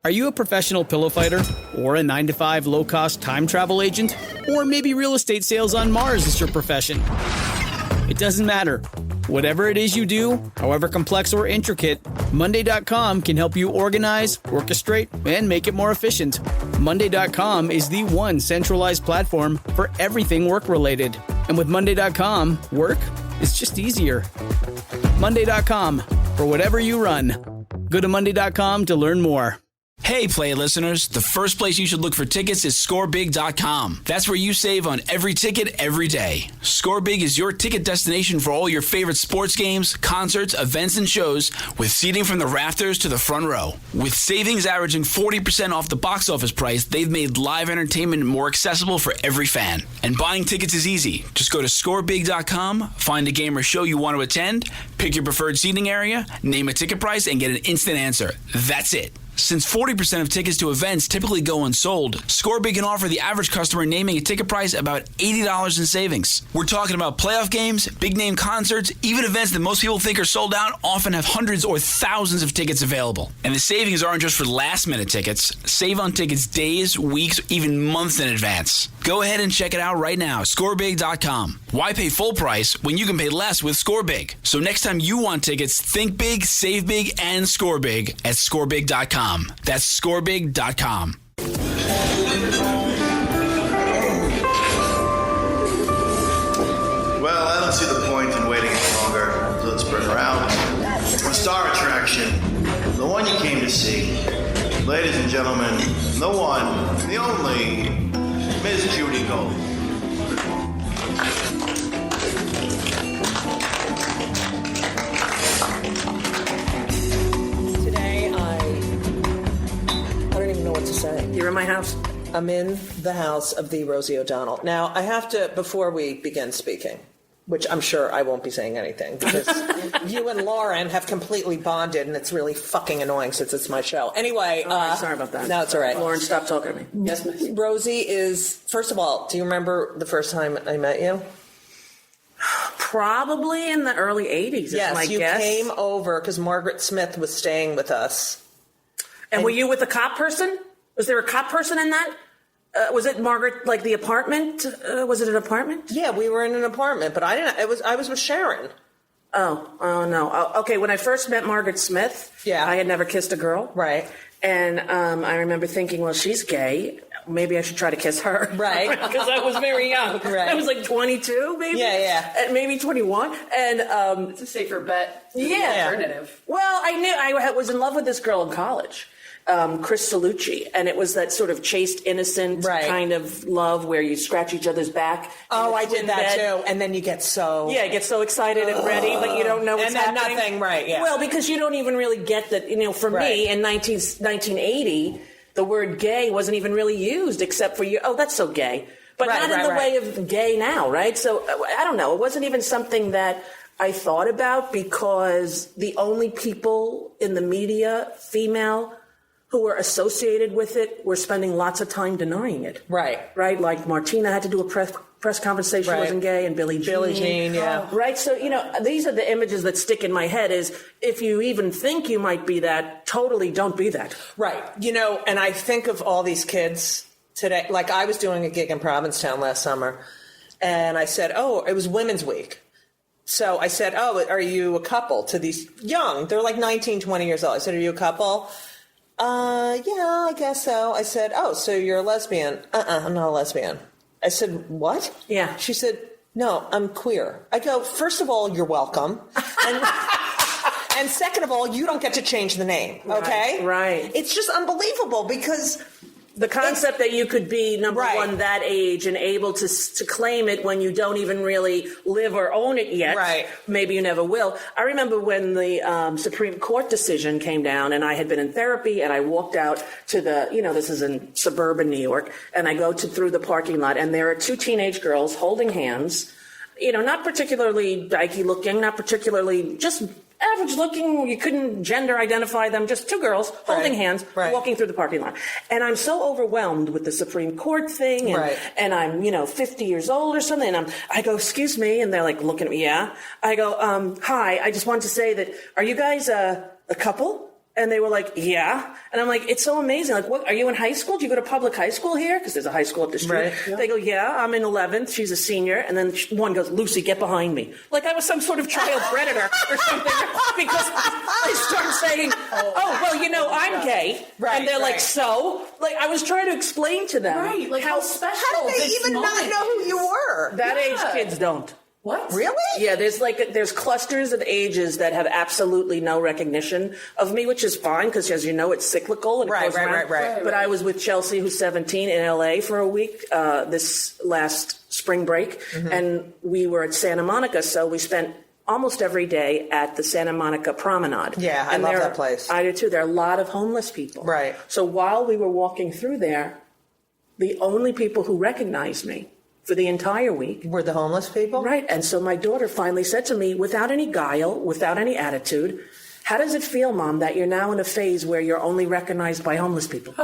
Are you a professional pillow fighter? Or a 9-to-5 low-cost time travel agent? Or maybe real estate sales on Mars is your profession? It doesn't matter. Whatever it is you do, however complex or intricate, Monday.com can help you organize, orchestrate, and make it more efficient. Monday.com is the one centralized platform for everything work-related. And with Monday.com, work is just easier. Monday.com, for whatever you run. Go to Monday.com to learn more. Hey, Play listeners, the first place you should look for tickets is scorebig.com. That's where you save on every ticket every day. Scorebig is your ticket destination for all your favorite sports games, concerts, events, and shows, with seating from the rafters to the front row. With savings averaging 40% off the box office price, they've made live entertainment more accessible for every fan. And buying tickets is easy. Just go to scorebig.com, find a game or show you want to attend, pick your preferred seating area, name a ticket price, and get an instant answer. That's it. Since 40% of tickets to events typically go unsold, ScoreBig can offer the average customer naming a ticket price about $80 in savings. We're talking about playoff games, big-name concerts, even events that most people think are sold out often have hundreds or thousands of tickets available. And the savings aren't just for last-minute tickets. Save on tickets days, weeks, even months in advance. Go ahead and check it out right now, scorebig.com. Why pay full price when you can pay less with ScoreBig? So next time you want tickets, think big, save big, and score big at scorebig.com. That's scorebig.com. Well, I don't see the point in waiting any longer. So let's bring her out. Our star attraction, the one you came to see. Ladies and gentlemen, the one, the only, Miss Judy Gold. You're in my house? I'm in the house of the Rosie O'Donnell. Now, I have to, before we begin speaking, which I'm sure I won't be saying anything, because you and Lauren have completely bonded, and it's really fucking annoying since it's my show. Anyway. Sorry about that. No, it's all right. Lauren, stop talking to me. Yes, miss. Rosie is, first of all, do you remember the first time I met you? Probably in the early 80s, yes, my you guess. came over because Margaret Smith was staying with us. And were you with a cop person? Was there a cop person in that? Was it Margaret, like the apartment? Was it an apartment? Yeah, we were in an apartment, but I didn't. I was with Sharon. Oh no. Okay, when I first met Margaret Smith, yeah, I had never kissed a girl. Right. And I remember thinking, well, she's gay. Maybe I should try to kiss her. Right. Because I was very young. Right. I was like 22, maybe. Yeah. Maybe 21. And it's a safer bet. Yeah. Alternative. Well, I knew I was in love with this girl in college. Chris Salucci, and it was that sort of chaste, innocent kind of love where you scratch each other's back. Oh, I did that too. And then you get so... Yeah, get so excited and ready, but you don't know what's happening. And then nothing, right, yeah. Well, because you don't even really get that, for me, in 1980, the word gay wasn't even really used except for, that's so gay. But not in the way of gay now, right? So, I don't know. It wasn't even something that I thought about because the only people in the media, female, who were associated with it were spending lots of time denying it. Right. Like Martina had to do a press conference, she wasn't gay, and Billie Jean. Yeah. Right. So, these are the images that stick in my head is if you even think you might be that, totally don't be that. Right. And I think of all these kids today, like I was doing a gig in Provincetown last summer, and I said, it was Women's Week. So I said, are you a couple to these young? They're like 19, 20 years old. I said, are you a couple? Yeah, I guess so. I said, so you're a lesbian. I'm not a lesbian. I said, what? Yeah. She said, no, I'm queer. I go, first of all, you're welcome. And second of all, you don't get to change the name, okay? Right. It's just unbelievable because... The concept that you could be, number one, that age and able to claim it when you don't even really live or own it yet. Right. Maybe you never will. I remember when the Supreme Court decision came down and I had been in therapy and I walked out to the, this is in suburban New York, and I go through the parking lot and there are two teenage girls holding hands, not particularly dykey looking, not particularly just average looking, you couldn't gender identify them, just two girls holding hands, walking through the parking lot. And I'm so overwhelmed with the Supreme Court thing, and I'm, 50 years old or something, and I go, excuse me, and they're like looking at me, yeah. I go, hi, I just wanted to say that, are you guys a couple? And they were like, yeah. And I'm like, it's so amazing. Like, what, are you in high school? Do you go to public high school here? Because there's a high school up the street. Right. Yeah. They go, yeah, I'm in 11th. She's a senior. And then one goes, Lucy, get behind me. Like I was some sort of child predator or something. Because they start saying, oh, well, you know, I'm gay. Right, and they're like, so? Like, I was trying to explain to them. Right, like how special. How did they this even moment not know who you were? That age, Yeah. kids don't. What? Really? Yeah, there's clusters of ages that have absolutely no recognition of me, which is fine because, as you know, it's cyclical. And it Right, goes around. right. But I was with Chelsea, who's 17, in LA for a week this last spring break, and we were at Santa Monica, so we spent almost every day at the Santa Monica Promenade. Yeah, I And love there- that place. I do too. There are a lot of homeless people. Right. So while we were walking through there, the only people who recognized me for the entire week. Were the homeless people? Right. And so my daughter finally said to me, without any guile, without any attitude, how does it feel, Mom, that you're now in a phase where you're only recognized by homeless people?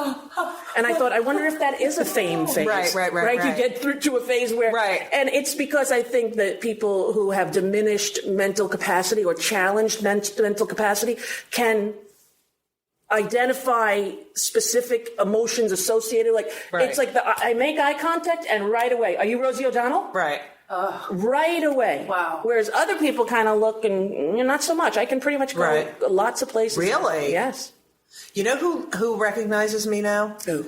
And I thought, I wonder if that is a fame phase. Right. You get through to a phase where, Right. And it's because I think that people who have diminished mental capacity or challenged mental capacity can identify specific emotions associated. Like, Right. it's like I make eye contact and right away, are you Rosie O'Donnell? Right. Right away. Wow. Whereas other people kind of look and not so much. I can pretty much go Right. lots of places. Really? Yes. You know who recognizes me now? Who?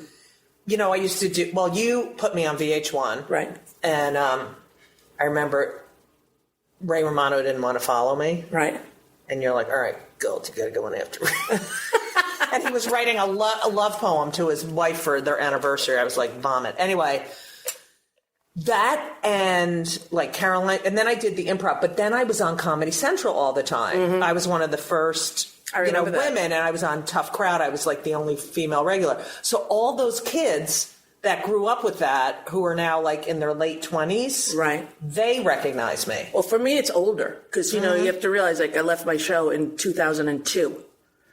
You know, I used to do, well, you put me on VH1. Right. And I remember Ray Romano didn't want to follow me. Right. And you're like, all right, go, you got to go in after. And he was writing a love poem to his wife for their anniversary. I was like, vomit. Anyway, that and like Caroline, and then I did the improv, but then I was on Comedy Central all the time. I was one of the first, I remember that. women, and I was on Tough Crowd. I was like the only female regular. So all those kids that grew up with that, who are now like in their late 20s, Right. they recognize me. Well, for me, it's older because, you know, you have to realize, like, I left my show in 2002.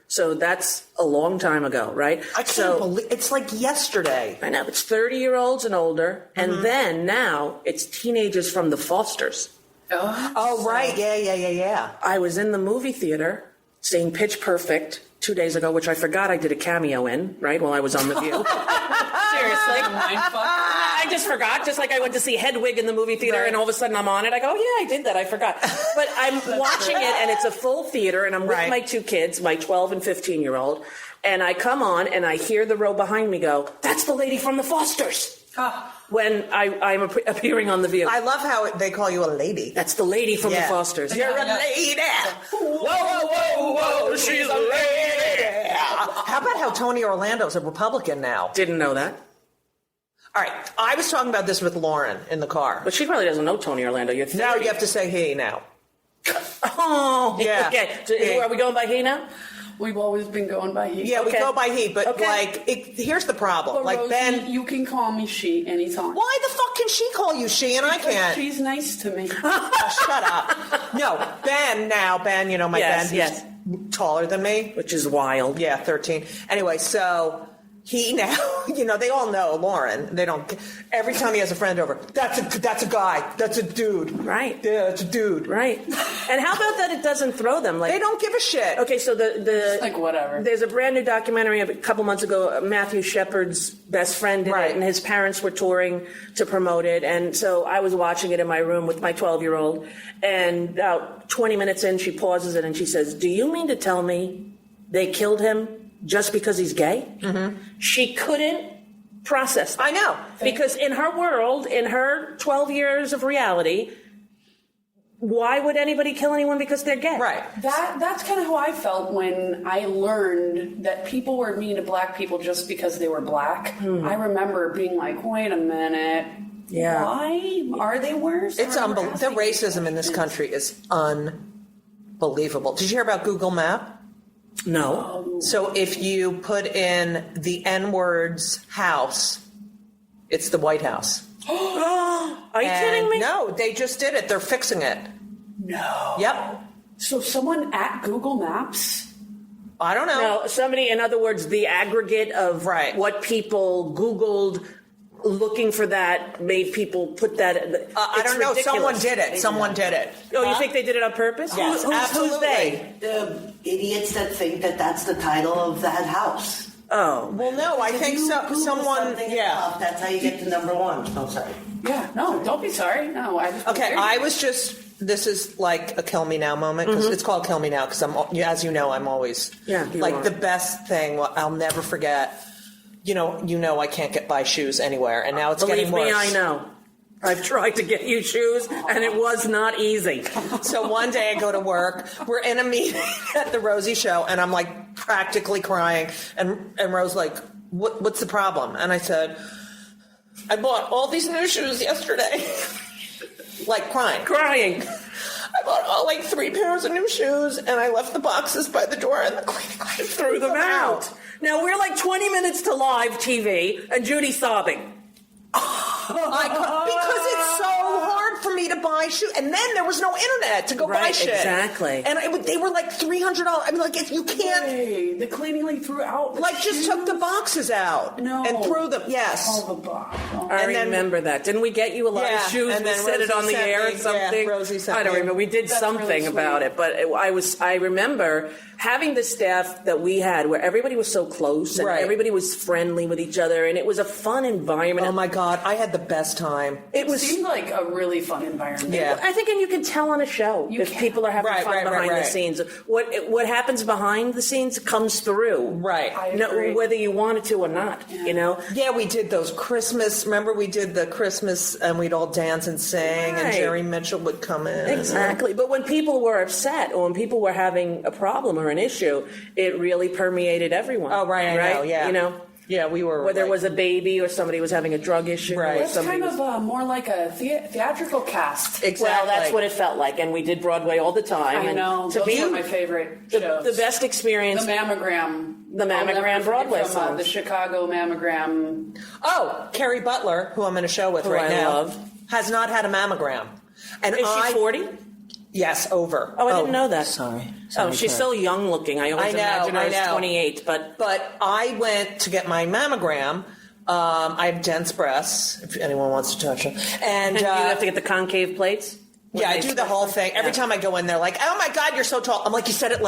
So that's a long time ago, right? I can't believe it's like yesterday. I know. It's 30-year-olds and older. And then now it's teenagers from the Fosters. Oh, right. Yeah. I was in the movie theater seeing Pitch Perfect 2 days ago, which I forgot I did a cameo in, right, while I was on The View. Seriously. I just forgot, just like I went to see Hedwig in the movie theater, and all of a sudden I'm on it. I go, oh, yeah, I did that. I forgot. But I'm watching it, and it's a full theater, and I'm with Right. my two kids, my 12 and 15-year-old, and I come on, and I hear the row behind me go, that's the lady from the Fosters. When I'm appearing on The View. I love how they call you a lady. That's the lady from the Fosters. You're a lady. Whoa, she's a lady. How about how Tony Orlando's a Republican now? Didn't know that. All right, I was talking about this with Lauren in the car. But she probably doesn't know Tony Orlando. You're 30. Now you have to say he now. Oh, Yeah. Okay. So Yeah. are we going by he now? We've always been going by he. Yeah, we Okay. go by he, but Okay. here's the problem. But Like Rosie, Ben, you can call me she anytime. why the fuck can she call you she and I Because can't? She's nice to me. Oh, shut up. No, Ben, you know my Yes, Ben, yes. he's taller than me. Which is wild. Yeah, 13. Anyway, so he now, they all know Lauren. They don't. Every time he has a friend over, that's a guy. That's a dude. Right. Yeah, that's a dude. Right. And how about that it doesn't throw them? Like, They don't give a shit. okay, so the Like, whatever. There's a brand new documentary a couple months ago. Matthew Shepard's best friend did Right. it, and his parents were touring to promote it. And so I was watching it in my room with my 12-year-old. And about 20 minutes in, she pauses it and she says, "Do you mean to tell me they killed him just because he's gay?" Mm-hmm. She couldn't process that. I know. Because in her world, in her 12 years of reality, why would anybody kill anyone because they're gay? Right. That's kind of how I felt when I learned that people were mean to black people just because they were black. I remember being like, wait a minute. Yeah. Why are they worse? It's Or unbelievable. The asking racism in this questions. country is unbelievable. Did you hear about Google Map? No. So if you put in the N-word's house, it's the White House. Are you kidding me? No, they just did it. They're fixing it. No. Yep. So someone at Google Maps. I don't know. No, somebody, in other words, the aggregate of Right. what people Googled looking for that made people put that. I don't know. Someone did it. Someone did it. Oh, you think they did it on purpose? Yes, Who's absolutely. they? The idiots that think that that's the title of that house. Oh. Well, no, I If think you Google someone. something Yeah. enough, that's how you get to number one. Oh, sorry. Yeah, no, don't be sorry. No, I just Okay, I was just. This is like a kill me now moment because it's called kill me now because I'm, as you know, I'm always Yeah, you like are. the best thing. I'll never forget. You know, I can't buy shoes anywhere, and now it's Believe getting worse. me, I know. I've tried to get you shoes, and it was not easy. So one day I go to work. We're in a meeting at the Rosie show, and I'm like practically crying. And Rose like, what's the problem? And I said, I bought all these new shoes yesterday. Like crying. I bought like 3 pairs of new shoes, and I left the boxes by the door, and the cleaning lady Threw them out. Now, we're like 20 minutes to live TV, and Judy's sobbing. Because it's so hard for me to buy shoes, and then there was no internet to go buy Right, shit. exactly. And they were like $300. I mean, like you can't. Hey, the cleaning lady threw out the Like just took the boxes out No. and threw them. Yes. Oh, the box. Oh. I And then- remember that. Didn't we get you a lot Yeah, of shoes? and We then said it Rosie on the sent air me- or something. yeah, Rosie sent I don't me. remember. We did That's something really about sweet. it, but I remember having the staff that we had where everybody was so close and Right. everybody was friendly with each other, and it was a fun environment. Oh my God, I had the best time. It was. Seemed like a really fun environment. Yeah. I think, and you can tell on a show You if can. people are having Right, fun right, behind right, the right. scenes. What happens behind the scenes comes through, Right. I agree. whether you want it to or not. You know. Yeah, we did those Christmas. Remember, we did the Christmas, and we'd all dance and sing, and Right. Jerry Mitchell would come in. Exactly. But when people were upset or when people were having a problem or an issue, it really permeated everyone. Oh, right, I know, yeah. You know, Yeah, we were. whether it like- was a baby or somebody was having a drug issue. Right. Or It's somebody kind was, of more like a theatrical cast. Exactly. well, that's what it felt like. And we did Broadway all the time. I and know. To Those be are my favorite shows. the best experience. The mammogram. The mammogram I'll never forget Broadway from, songs. the Chicago mammogram. Oh, Carrie Butler, who I'm in a show with Who right I now, love. has not had a mammogram. And Is she 40? Yes, over. Oh, I didn't know that. Sorry. Oh, she's so young looking. I always I know, imagine her I as know. 28. But But I went to get my mammogram. I have dense breasts, if anyone wants to touch them. And you have to get the concave plates? yeah, I do the whole thing. Every Yeah. time I go in, they're like, "Oh my God, you're so tall." I'm like, "You said it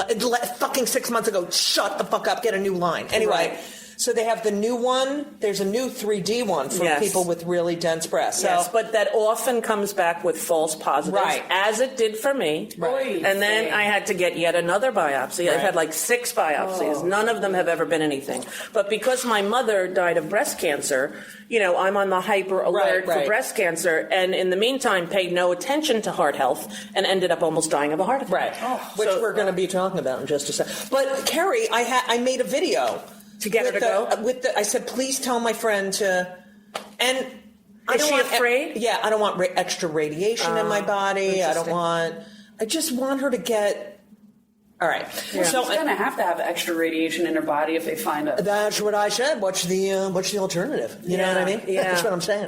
fucking 6 months ago. Shut the fuck up. Get a new line." Anyway, Right. so they have the new one. There's a new 3D one for Yes. people with really dense breasts. Yes, So, but that often comes back with false positives, Right. as it did for me. Right. And then I had to get yet another biopsy. I've Right. had like 6 biopsies. Oh. None of them have ever been anything. But because my mother died of breast cancer, I'm on the hyper alert for right. breast cancer, and in the meantime paid no attention to heart health and ended up almost dying of a heart attack. right, which we're going to be talking about in just a second. But Carrie, I made a video To get her with to go? I said, please tell my friend to, and I Is don't she want afraid? Yeah, I don't want extra radiation in my body. I don't interesting. I just want her to get. All right, So so she's gonna have to have extra radiation in her body if they find a. that's what I said. What's the alternative? You know what I mean? Yeah. That's what I'm saying.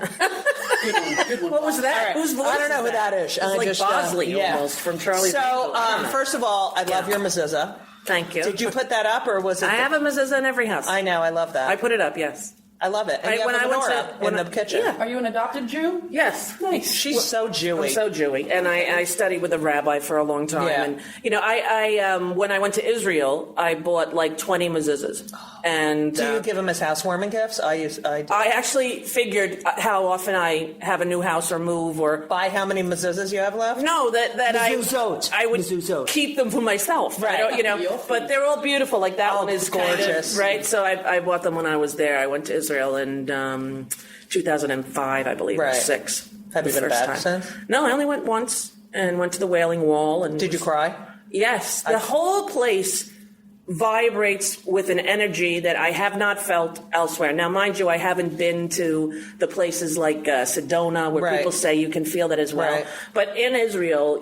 Good one. What was that? All right. Whose voice I don't know is who that is. It's like Bosley almost from Charlie's So, Angels. I don't know. first of all, I love Yeah. your mezuzah. Thank you. Did you put that up, or was it? I have a mezuzah in every house. I know. I love that. I put it up, yes. I love it. And you when have I a went to- menorah when in I- the kitchen. Yeah. Are you an adopted Jew? Yes. Nice. She's so Jewy. I'm so Jewy, and I studied with a rabbi for a long time. Yeah. And I when I went to Israel, I bought like 20 mezuzahs, and Do you give him as housewarming gifts? I do. I actually figured how often I have a new house or move or. Buy how many mezuzahs you have left? No, that Mezuzot. I would Mezuzot. keep them for myself. Right. I don't, but they're all beautiful. Like that Oh, one is gorgeous. kind of, right? So I bought them when I was there. I went to Israel in 2005, I believe, or Right. 6. Have you the been first back time. since? No, I only went once and went to the Wailing Wall. And Did you cry? Yes, the whole place vibrates with an energy that I have not felt elsewhere. Now, mind you, I haven't been to the places like Sedona where Right. people say you can feel that as well. Right. But in Israel,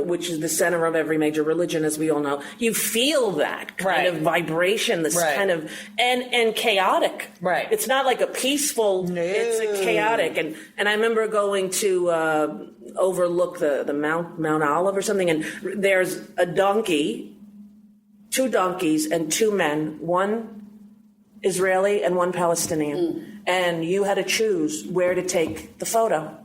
which is the center of every major religion, as we all know, you feel that kind Right. of vibration, this Right. kind of and chaotic. Right. It's not like a peaceful. No. It's a chaotic, and I remember going to overlook the Mount Olive or something, and there's a donkey. 2 donkeys and 2 men, one Israeli and one Palestinian. And you had to choose where to take the photo.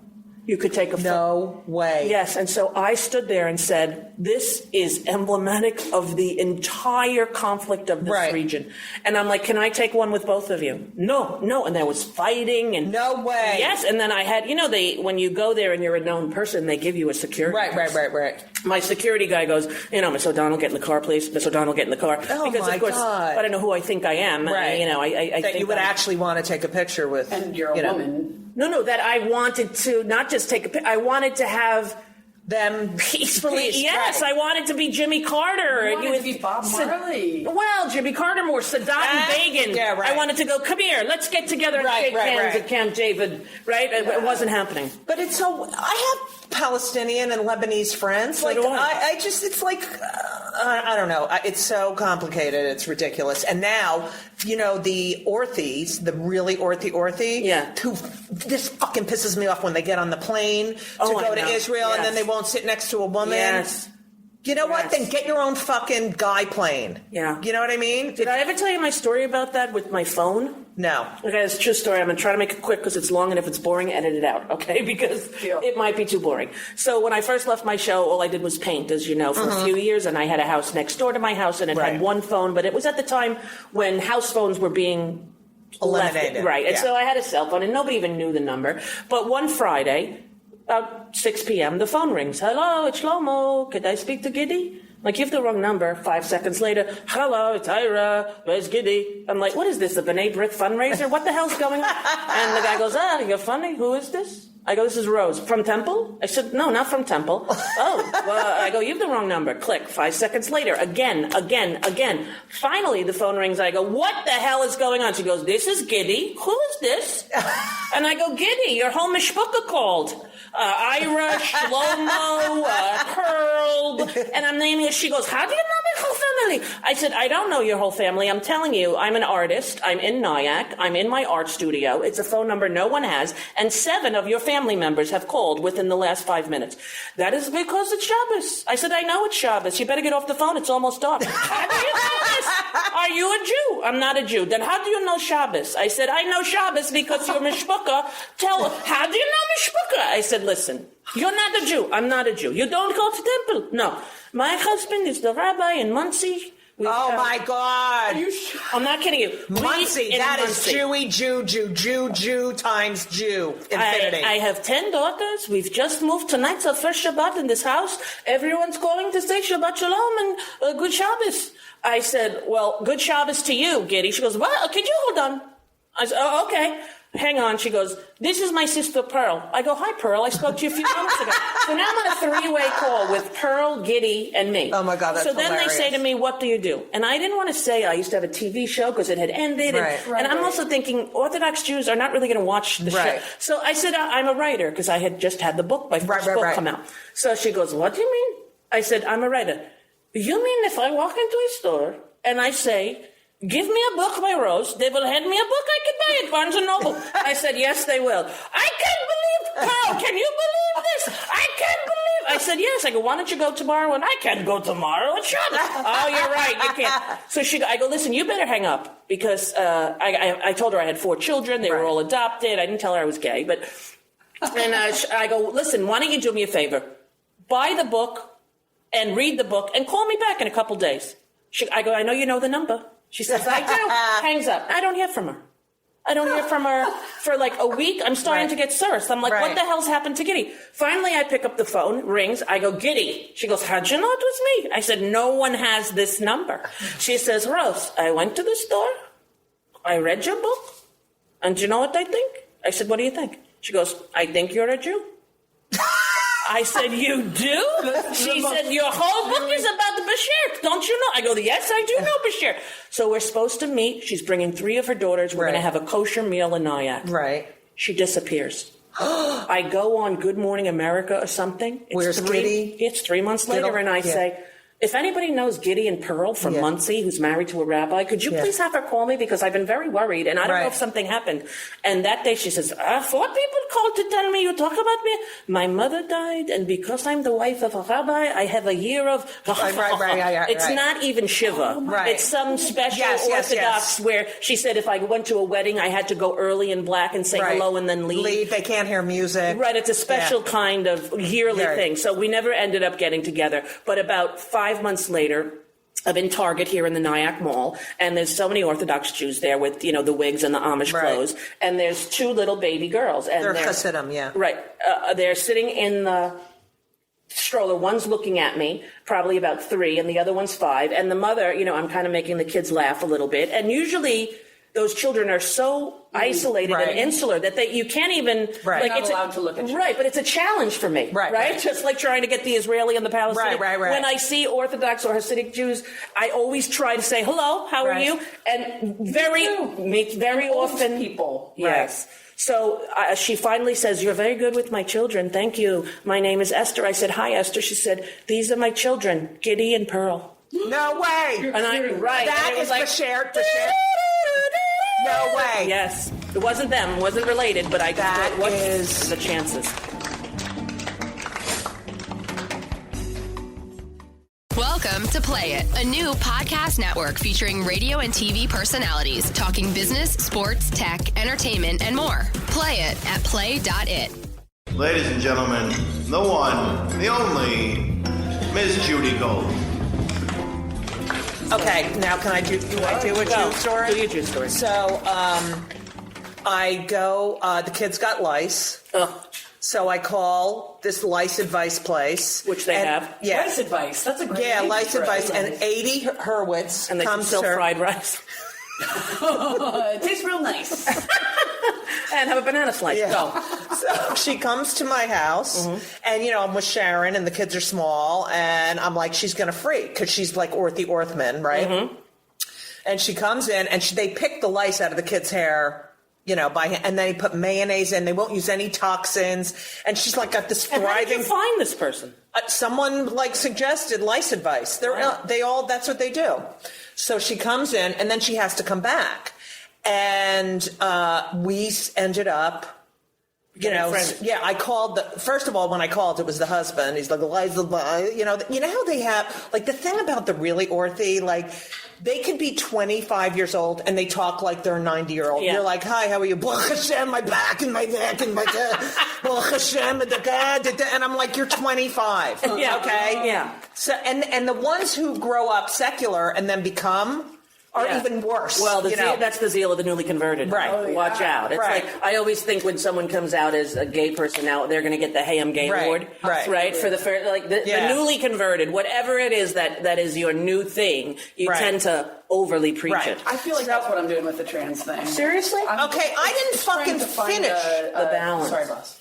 You could take a photo. No way. Yes, and so I stood there and said, this is emblematic of the entire conflict of this region. And I'm like, can I take one with both of you? No. And there was fighting. And no way. Yes, and then I had, when you go there and you're a known person, they give you a security pass. Right. My security guy goes, Miss O'Donnell, get in the car, please. Miss O'Donnell, get in the car. Oh, because, my of course, God. I don't know who I think I am. Right. I that think you would actually want to take a picture with. And you're a woman. No, that I wanted to not just take a picture. I wanted to have them peacefully. Yes, I wanted to be Jimmy Carter. You wanted to be Bob Marley. Well, Jimmy Carter more Saddam Begin. Yeah, right. I wanted to go, come here, let's get together and shake hands at Camp David. Right? It wasn't happening. But it's so. I have Palestinian and Lebanese friends. So do I. It's like. I don't know. It's so complicated. It's ridiculous. And now, the Orthies, the really Orthy, who this fucking pisses me off when they get on the plane to go to Israel and then they won't sit next to a woman. Yes. You know what? Then get your own fucking guy plane. Yeah. You know what I mean? Did I ever tell you my story about that with my phone? No. Okay, it's a true story. I'm going to try to make it quick because it's long, and if it's boring, edit it out, okay? Because it might be too boring. So when I first left my show, all I did was paint, as you know, for a few years, and I had a house next door to my house, and it had one phone, but it was at the time when house phones were being eliminated. Right, and so I had a cell phone, and nobody even knew the number. But one Friday, about 6 p.m., the phone rings. Hello, it's Shlomo. Could I speak to Giddy? Like, you have the wrong number. 5 seconds later, hello, it's Ira. Where's Giddy? I'm like, what is this, a B'nai B'rith fundraiser? What the hell's going on? And the guy goes, you're funny. Who is this? I go, this is Rose. From Temple? I said, no, not from Temple. Well, I go, you have the wrong number. Click. 5 seconds later, again. Finally, the phone rings. I go, what the hell is going on? She goes, this is Giddy. Who is this? And I go, Giddy, your whole mishpucha called. Ira, Shlomo, Pearl, and I'm naming it. She goes, how do you know my whole family? I said, I don't know your whole family. I'm telling you, I'm an artist. I'm in Nyack. I'm in my art studio. It's a phone number no one has, and 7 of your family members have called within the last 5 minutes. That is because it's Shabbos. I said, I know it's Shabbos. You better get off the phone. It's almost dark. How do you know this? Are you a Jew? I'm not a Jew. Then how do you know Shabbos? I said, I know Shabbos because you're mishpucha. How do you know mishpucha? I said, listen, you're not a Jew. I'm not a Jew. You don't go to temple. No. My husband is the rabbi in Muncie. My God. I'm not kidding you. Muncie, that is Jewy, Jew times Jew. Infinity. I have 10 daughters. We've just moved tonight to first Shabbat in this house. Everyone's going to say Shabbat Shalom and good Shabbos. I said, well, good Shabbos to you, Giddy. She goes, well, could you hold on? I said, oh, okay. Hang on. She goes, this is my sister Pearl. I go, hi, Pearl. I spoke to you a few minutes ago. So now I'm on a 3-way call with Pearl, Giddy, and me. Oh, my God, that's So then hilarious. they say to me, what do you do? And I didn't want to say I used to have a TV show because it had ended. And I'm also thinking Orthodox Jews are not really going to watch the show. So I said, I'm a writer because I had just had the book, my first book come out. So she goes, what do you mean? I said, I'm a writer. You mean if I walk into a store and I say, give me a book by Rose, they will hand me a book I can buy at Barnes & Noble. I said, yes, they will. I can't believe, Carl, can you believe this? I can't believe. I said, yes. I go, why don't you go tomorrow? And I can't go tomorrow. It's Shabbos. Oh, you're right. You can't. So I go, listen, you better hang up because I told her I had 4 children. They were all adopted. I didn't tell her I was gay. And I go, listen, why don't you do me a favor? Buy the book and read the book and call me back in a couple days. I go, I know you know the number. She says, I do. Hangs up. I don't hear from her. I don't hear from her for like a week. I'm starting to get serious. I'm like, what the hell's happened to Giddy? Finally, I pick up the phone, rings. I go, Giddy. She goes, how'd you know it was me? I said, no one has this number. She says, Rose, I went to the store. I read your book. And do you know what I think? I said, what do you think? She goes, I think you're a Jew. I said, you do? She said, your whole book is about the Bashir. Don't you know? I go, yes, I do know Bashir. So we're supposed to meet. She's bringing 3 of her daughters. We're going to have a kosher meal in Nyack. Right. She disappears. I go on Good Morning America or something. Where's Giddy? It's 3 months later, and I say, If anybody knows Gideon Pearl from Muncie, who's married to a rabbi, could you please have her call me? Because I've been very worried, and I don't know if something happened. And that day she says, 4 people called to tell me you talk about me. My mother died, and because I'm the wife of a rabbi, I have a year of... It's not even Shiva. It's some special Orthodox where she said if I went to a wedding, I had to go early in black and say hello and then leave. They can't hear music. Right, it's a special kind of yearly thing. So we never ended up getting together. But about 5 months later, I'm in Target here in the Nyack Mall, and there's so many Orthodox Jews there with, the wigs and the Amish clothes, and there's 2 little baby girls. And they're Hasidim, Right. They're sitting in the stroller. One's looking at me, probably about 3, and the other one's 5. And the mother, I'm kind of making the kids laugh a little bit. And usually those children are so isolated and insular that you can't even like not allowed to look at you. Right, but it's a challenge for me. Right. Just like trying to get the Israeli and the Palestinian. Right. When I see Orthodox or Hasidic Jews, I always try to say hello, how are you? And very often people. Yes. So she finally says, "You're very good with my children. Thank you. My name is Esther." I said, "Hi, Esther." She said, "These are my children, Giddy and Pearl." No way. And that is like Bashir. No way. Yes. It wasn't them. It wasn't related, but I that what is the chances. Welcome to Play It, a new podcast network featuring radio and TV personalities talking business, sports, tech, entertainment, and more. Play it at play.it. Ladies and gentlemen, the one, the only, Miss Judy Gold. Okay, now can I do a Jew story? Do your Jew story. So, I go, the kids got lice. So I call this lice advice place. Which they have. Yeah. Lice advice. That's a great Yeah, name lice for advice. it. And 80 Hurwitz And they comes sell to fried rice. It tastes real nice. And have a banana slice. Yeah. Go. So she comes to my house, and I'm with Sharon, and the kids are small, and I'm like, she's gonna freak because she's like Orthy Orthman, right? And she comes in, and they pick the lice out of the kid's hair. And then they put mayonnaise in. They won't use any toxins. And she's like got this thriving. And how did you find this person? Someone suggested lice advice. They all that's what they do. So she comes in, and then she has to come back, and we ended up. I called first of all, when I called, it was the husband. He's like, Eliza, how they have, the thing about the really Orthy, they can be 25 years old and they talk like they're a 90-year-old. Yeah. You're like, hi, how are you? Baruch Hashem, my back and my neck and my Baruch Hashem, and I'm like, you're 25. Yeah. Okay? Yeah. So, and the ones who grow up secular and then become are even worse. Well, that's the zeal of the newly converted. Right. Oh, yeah. Watch out. It's like, I always think when someone comes out as a gay person now, they're going to get the Hey, I'm Gay award. Right. For the newly converted, whatever it is that is your new thing, you tend to overly preach it. I feel like that's what I'm doing with the trans thing. Seriously? Okay, I didn't fucking finish the balance. Sorry, boss.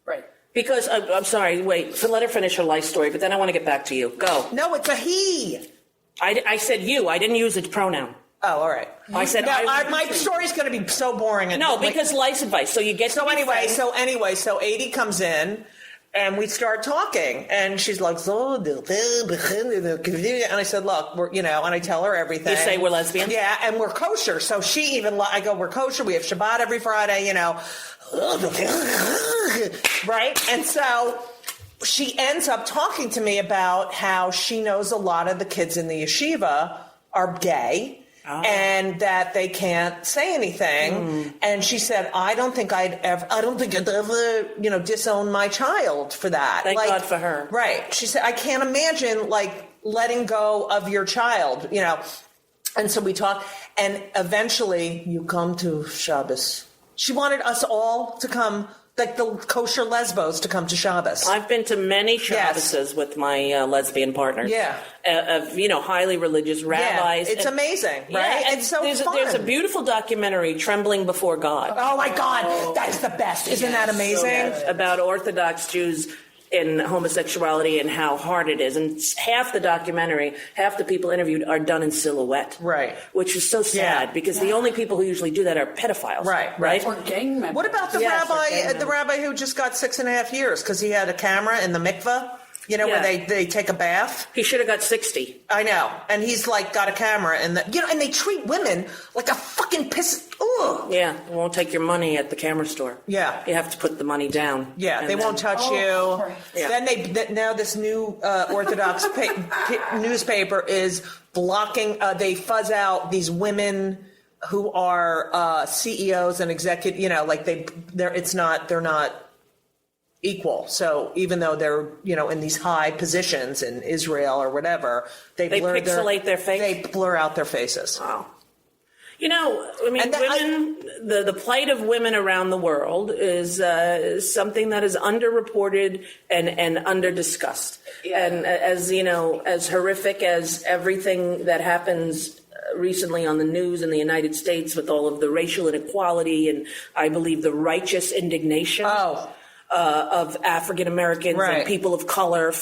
Right. Because, I'm sorry, wait, so let her finish her life story, but then I want to get back to you. Go. No, it's a he. I said you. I didn't use a pronoun. Oh, all right. I said my story's going to be so boring. Because lice advice. So you get so Adi comes in, and we start talking, and she's like, and I said, look, and I tell her everything. You say we're lesbian? Yeah, and we're kosher. So I go, we're kosher. We have Shabbat every Friday. Right, and so. She ends up talking to me about how she knows a lot of the kids in the yeshiva are gay and that they can't say anything. And she said, I don't think I'd ever, disown my child for that. Thank God for her. Right. She said, I can't imagine letting go of your child, And so we talk, and eventually you come to Shabbos. She wanted us all to come, like the kosher lesbos, to come to Shabbos. I've been to many Shabboses with my lesbian partners. Yeah. Of highly religious rabbis. Yeah, it's amazing, right? Yeah, it's so there's fun. There's a beautiful documentary, Trembling Before God. Oh my God, that's the best. Isn't that amazing? About Orthodox Jews in homosexuality and how hard it is. And half the documentary, half the people interviewed are done in silhouette. Right. Which is so sad because the only people who usually do that are pedophiles. Right. Or gang members. What about the rabbi who just got 6.5 years because he had a camera in the mikveh? where they take a bath. He should have got 60. I know. And he's like got a camera and and they treat women like a fucking piss. Ugh. Yeah, they won't take your money at the camera store. Yeah. You have to put the money down. Yeah, they won't touch you. Yeah. Then now this new Orthodox newspaper is blocking, they fuzz out these women who are CEOs and executive, they're not equal. So even though they're, in these high positions in Israel or whatever, they pixelate their face. They blur out their faces. Wow. Women, the plight of women around the world is something that is underreported and under-discussed. Yeah. And as horrific as everything that happens recently on the news in the United States with all of the racial inequality and I believe the righteous indignation of African Americans and people of color,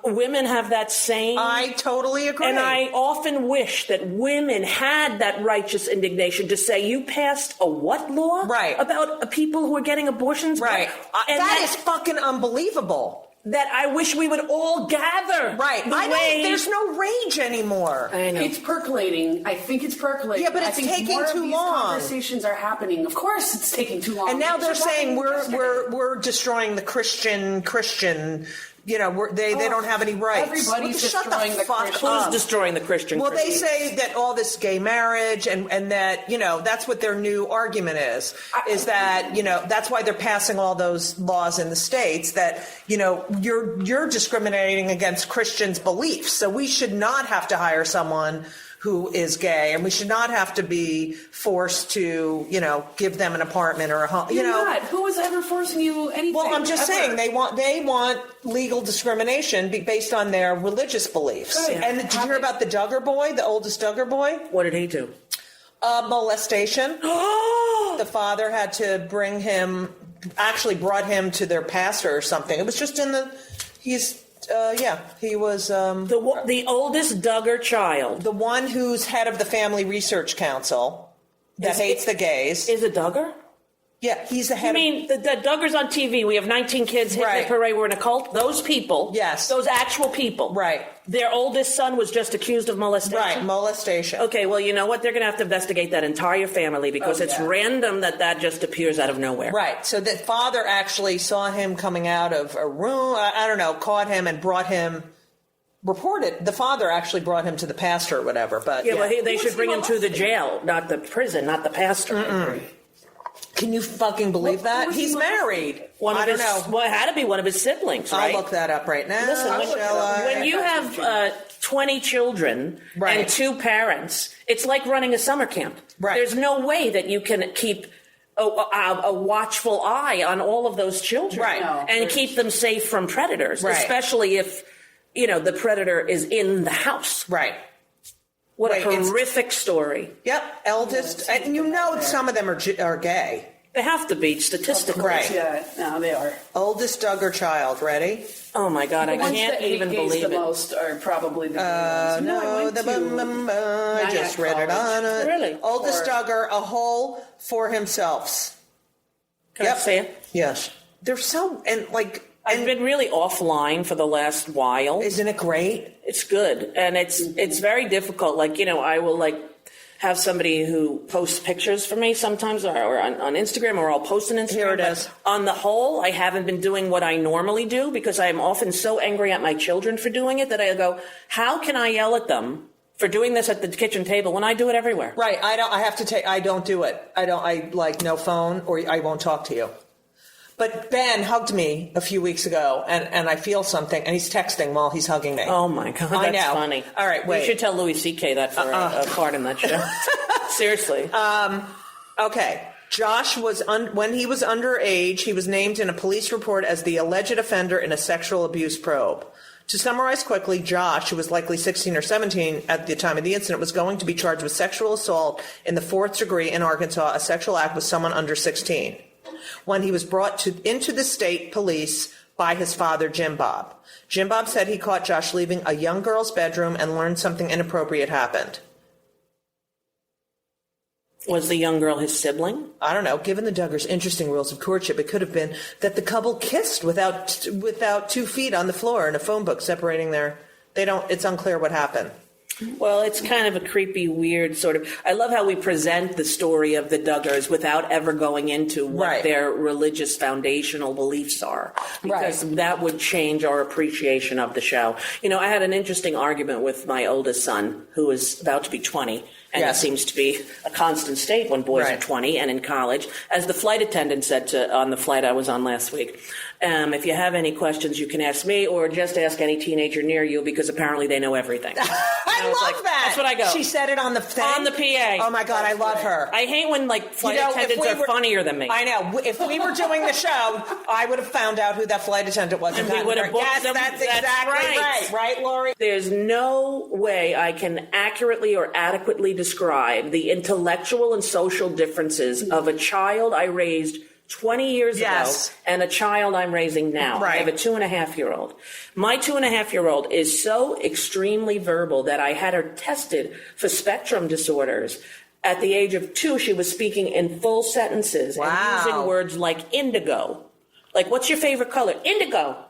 women have that same. I totally agree. And I often wish that women had that righteous indignation to say, you passed a what law? Right. About people who are getting abortions? Right. And that is fucking unbelievable. That I wish we would all gather. Right. There's no rage anymore. I know. It's percolating. I think it's percolating. Yeah, but it's taking more too of these long. Conversations are happening. Of course it's taking too long. And now they're saying we're destroying the Christian, they don't have any rights. Everybody's destroying the Christian. Who's destroying the Christian? Well, they say that all this gay marriage and that, that's what their new argument is that, that's why they're passing all those laws in the states that, you're discriminating against Christians' beliefs. So we should not have to hire someone who is gay, and we should not have to be forced to, give them an apartment or a home. You're not. Who was ever forcing you anything? Well, I'm just saying they want legal discrimination based on their religious beliefs. Right. And did you hear about the Duggar boy, the oldest Duggar boy? What did he do? Molestation. The father had to brought him to their pastor or something. It was just he was the oldest Duggar child. The one who's head of the Family Research Council that hates the gays. Is a Duggar? Yeah, he's the head. You mean the Duggars on TV? We have 19 kids hitting the parade. We're in a cult. Those people. Yes. Those actual people. Right. Their oldest son was just accused of molestation. Right, molestation. Okay, well, you know what? They're going to have to investigate that entire family because it's random that just appears out of nowhere. Right. So the father actually saw him coming out of a room. I don't know, caught him and brought him. Reported the father actually brought him to the pastor or whatever. But well, they should bring him to the jail, not the prison, not the pastor. Mm-mm. Can you fucking believe that? He's married. I don't know. Well, it had to be one of his siblings, right? I'll look that up right now. Listen, when you have 20 children and 2 parents, it's like running a summer camp. Right. There's no way that you can keep a watchful eye on all of those children and keep them safe from predators, especially if, the predator is in the house. Right. What a horrific story. Yep, eldest. And some of them are gay. They have to be, statistically. Right. Yeah, no, they are. Oldest Duggar child. Ready? Oh, my God, I can't even believe it. The most are probably the I just read it on it. Really? Oldest Duggar, a hole for himself. Can I say it? Yes. They're so, I've been really offline for the last while. Isn't it great? It's good. And it's very difficult. I will have somebody who posts pictures for me sometimes or on Instagram, or I'll post an Instagram. Here it is. On the whole, I haven't been doing what I normally do because I am often so angry at my children for doing it that I go, how can I yell at them for doing this at the kitchen table when I do it everywhere? Right. I don't do it. No phone, or I won't talk to you. But Ben hugged me a few weeks ago, and I feel something, and he's texting while he's hugging me. Oh, my God, that's funny. All right, wait. You should tell Louis C.K. that for a part in that show. Seriously. Okay. Josh when he was underage, he was named in a police report as the alleged offender in a sexual abuse probe. To summarize quickly, Josh, who was likely 16 or 17 at the time of the incident, was going to be charged with sexual assault in the 4th degree in Arkansas, a sexual act with someone under 16. When he was brought into the state police by his father, Jim Bob. Jim Bob said he caught Josh leaving a young girl's bedroom and learned something inappropriate happened. Was the young girl his sibling? I don't know. Given the Duggars' interesting rules of courtship, it could have been that the couple kissed without 2 feet on the floor in a phone book separating their. It's unclear what happened. Well, it's kind of a creepy, weird sort of. I love how we present the story of the Duggars without ever going into what their religious foundational beliefs are, because that would change our appreciation of the show. I had an interesting argument with my oldest son, who is about to be 20. And it seems to be a constant state when boys are 20 and in college. As the flight attendant said on the flight I was on last week, if you have any questions, you can ask me or just ask any teenager near you, because apparently they know everything. I love that. That's what I go. She said it on the thing? On the PA. Oh, my God, I love her. I hate when flight attendants are funnier than me. I know. If we were doing the show, I would have found out who that flight attendant was. And we would have booked them. That's exactly right. Right, Lori? There's no way I can accurately or adequately describe the intellectual and social differences of a child I raised 20 years ago and a child I'm raising now. I have a 2.5-year-old. My 2.5-year-old is so extremely verbal that I had her tested for spectrum disorders. At the age of 2, she was speaking in full sentences and using words like indigo. Like, what's your favorite color? Indigo.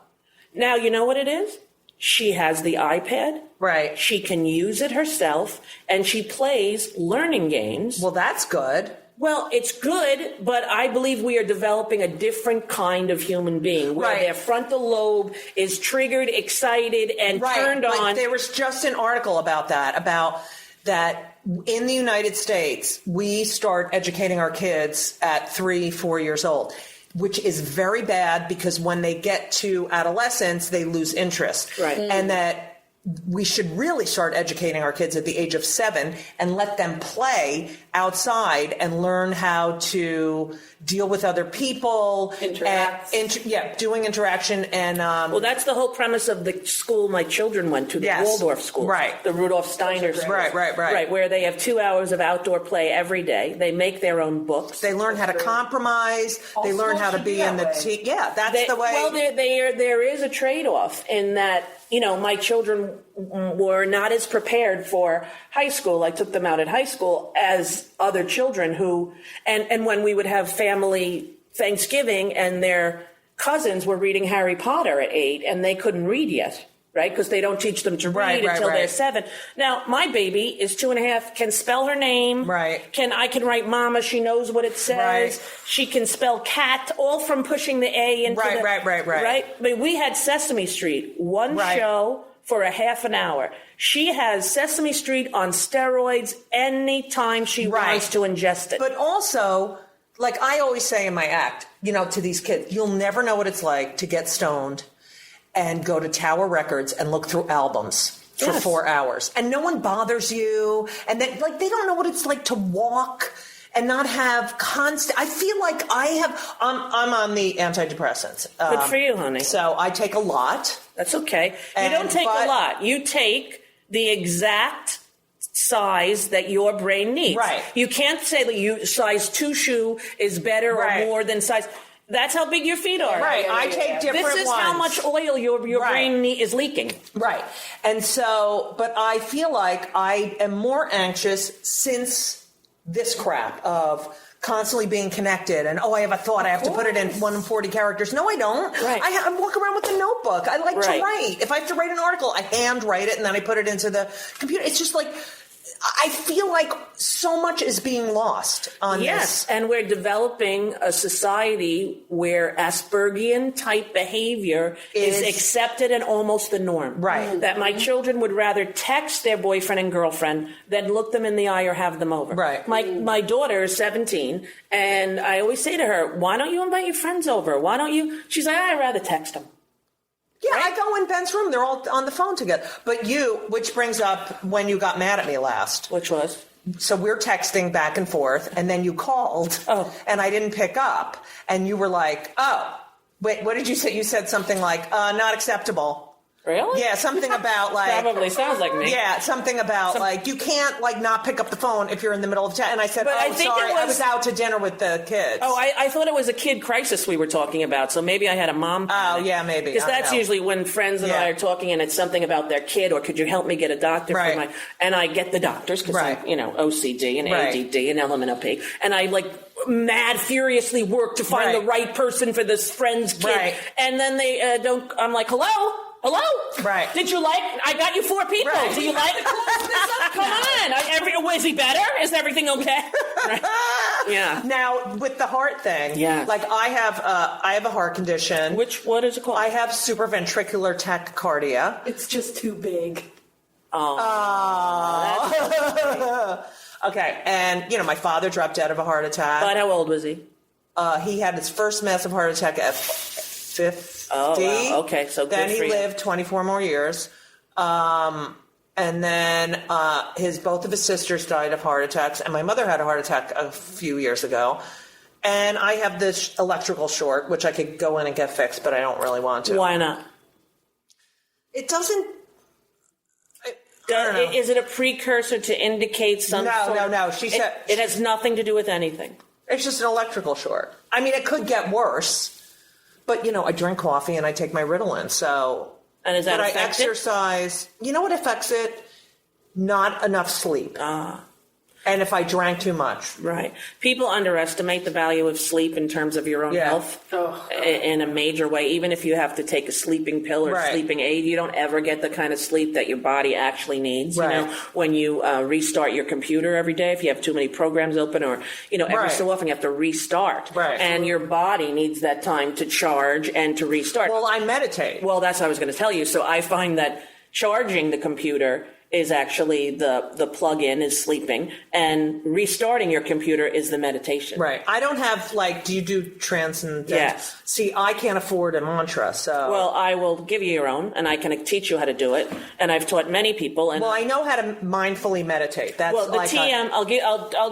Now, you know what it is? She has the iPad. Right. She can use it herself, and she plays learning games. Well, that's good. Well, it's good, but I believe we are developing a different kind of human being where their frontal lobe is triggered, excited, and turned on. There was just an article about that in the United States, we start educating our kids at 3-4 years old, which is very bad because when they get to adolescence, they lose interest. Right. And that we should really start educating our kids at the age of 7 and let them play outside and learn how to deal with other people. Interact. Doing interaction. And well, that's the whole premise of the school my children went to, the Waldorf school. Right. The Rudolf Steiner school. Right, where they have 2 hours of outdoor play every day. They make their own books. They learn how to compromise. They learn how to be in the team. Yeah, that's the way. Well, there is a trade-off in that, my children were not as prepared for high school. I took them out at high school as other children who, and when we would have family Thanksgiving and their cousins were reading Harry Potter at 8 and they couldn't read yet. Right, because they don't teach them to read until they're 7. Now, my baby is 2.5, can spell her name. Right. I can write mama, she knows what it says. Right. She can spell cat, all from pushing the A into the... Right. But we had Sesame Street, one show for a half an hour. She has Sesame Street on steroids anytime she wants to ingest it. But also, like I always say in my act, to these kids, you'll never know what it's like to get stoned and go to Tower Records and look through albums for 4 hours. And no one bothers you. And they don't know what it's like to walk and not have constant. I feel like I'm on the antidepressants. Good for you, honey. So I take a lot. That's okay. You don't take a lot. You take the exact size that your brain needs. Right. You can't say that size 2 shoe is better or more than size... That's how big your feet are. Right. I take different ones. This is how much oil your brain is leaking. Right. And so, but I feel like I am more anxious since this crap of constantly being connected and, I have a thought, I have to put it in 140 characters. No, I don't. Right. I walk around with a notebook. I like to write. If I have to write an article, I hand write it and then I put it into the computer. It's just like... I feel like so much is being lost on this. Yes, and we're developing a society where Aspergian type behavior is accepted and almost the norm. Right. That my children would rather text their boyfriend and girlfriend than look them in the eye or have them over. Right. My daughter is 17, and I always say to her, why don't you invite your friends over? Why don't you? She's like, I'd rather text them. Yeah, I go in Ben's room. They're all on the phone together. But which brings up when you got mad at me last. Which was? So we're texting back and forth, and then you called, and I didn't pick up. And you were like, wait, what did you say? You said something like, not acceptable. Really? Yeah, something about like Probably sounds like me. Yeah, something about like you can't like not pick up the phone if you're in the middle of chat. And I said, But I "Oh, think sorry, it was- I was out to dinner with the kids." Oh, I thought it was a kid crisis we were talking about, so maybe I had a mom panic. Oh, yeah, maybe. Because I don't that's know. usually when friends and I Yeah. are talking and it's something about their kid, or could you help me get a doctor Right. for my... And I get the doctors because Right. I'm, OCD and Right. ADD and LMNOP. And I mad furiously work to find Right. the right person for this friend's kid. Right. And then they don't... I'm like, hello? Right. Did you I got you 4 people. Right. Do you like... Come on. Is he better? Is everything okay? Right. Yeah. Now with the heart thing, Yes. like I have a heart condition. What is it called? I have supraventricular tachycardia. It's just too big. Okay, and my father dropped dead of a heart attack. But how old was he? He had his first massive heart attack at 50. Oh, wow. Okay, so good then for he you. lived 24 more years. And then both of his sisters died of heart attacks, and my mother had a heart attack a few years ago. And I have this electrical short, which I could go in and get fixed, but I don't really want to. Why not? It doesn't. I don't know. Is it a precursor to indicate some sort? No. She said it has nothing to do with anything. it's just an electrical short. I mean, it could get worse, but I drink coffee and I take my Ritalin, so. And is that but I affect it? exercise. You know what affects it? Not enough sleep. And if I drank too much. Right. People underestimate the value of sleep in terms of your own Yeah. health Oh. in a major way. Even if you have to take a sleeping pill or Right. sleeping aid, you don't ever get the kind of sleep that your body actually needs. Right. When you restart your computer every day, if you have too many programs open, or every Right. so often you have to restart. Right. And your body needs that time to charge and to restart. Well, I meditate. Well, that's what I was going to tell you. So I find that charging the computer is actually the plug-in is sleeping, and restarting your computer is the meditation. Right. I don't have do you do transcendental? Yes. See, I can't afford a mantra, so. Well, I will give you your own, and I can teach you how to do it. And I've taught many people. And Well, I know how to mindfully meditate. That's well, the TM, I'll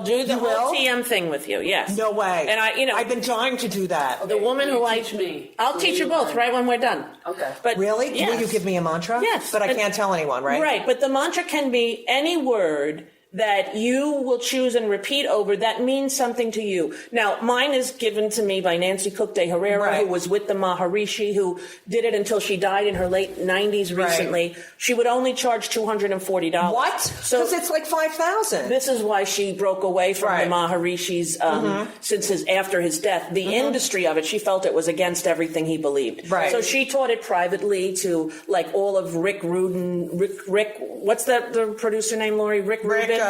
do the You whole will? TM thing with you. Yes. No way. And I've been trying to do that. the woman who I teach me. I'll teach you both right when we're done. Okay. But Really? yes. Will you give me a mantra? Yes. But I And- can't tell anyone, right? Right, but the mantra can be any word that you will choose and repeat over that means something to you. Now, mine is given to me by Nancy Cook de Herrera, Right. who was with the Maharishi, who did it until she died in her late 90s recently. She would only charge $240. What? So Because it's like 5,000. this is why she broke away from Right. the Maharishis after his death. The industry of it, she felt it was against everything he believed. Right. So she taught it privately to all of Rick Rubin. Rick, what's the producer name, Lori? Rick Rubin.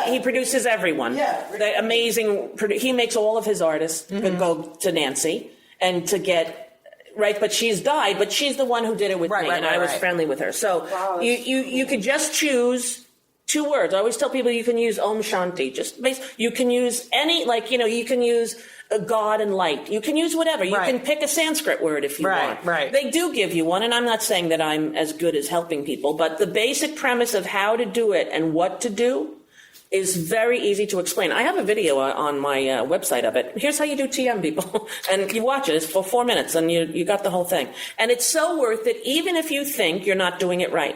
He produces everyone. Yeah. The amazing. He makes all of his artists go to Nancy and to get. Right, but she's died, but she's the one who did it with me, and I was friendly with her. So Wow, you could just choose 2 words. I always tell people you can use Om Shanti. You can use any, you can use God and light. You can use whatever. You Right. can pick a Sanskrit word if you want. Right. They do give you one, and I'm not saying that I'm as good as helping people, but the basic premise of how to do it and what to do is very easy to explain. I have a video on my website of it. Here's how you do TM, people. And you watch it. It's for 4 minutes, and you got the whole thing. And it's so worth it, even if you think you're not doing it right.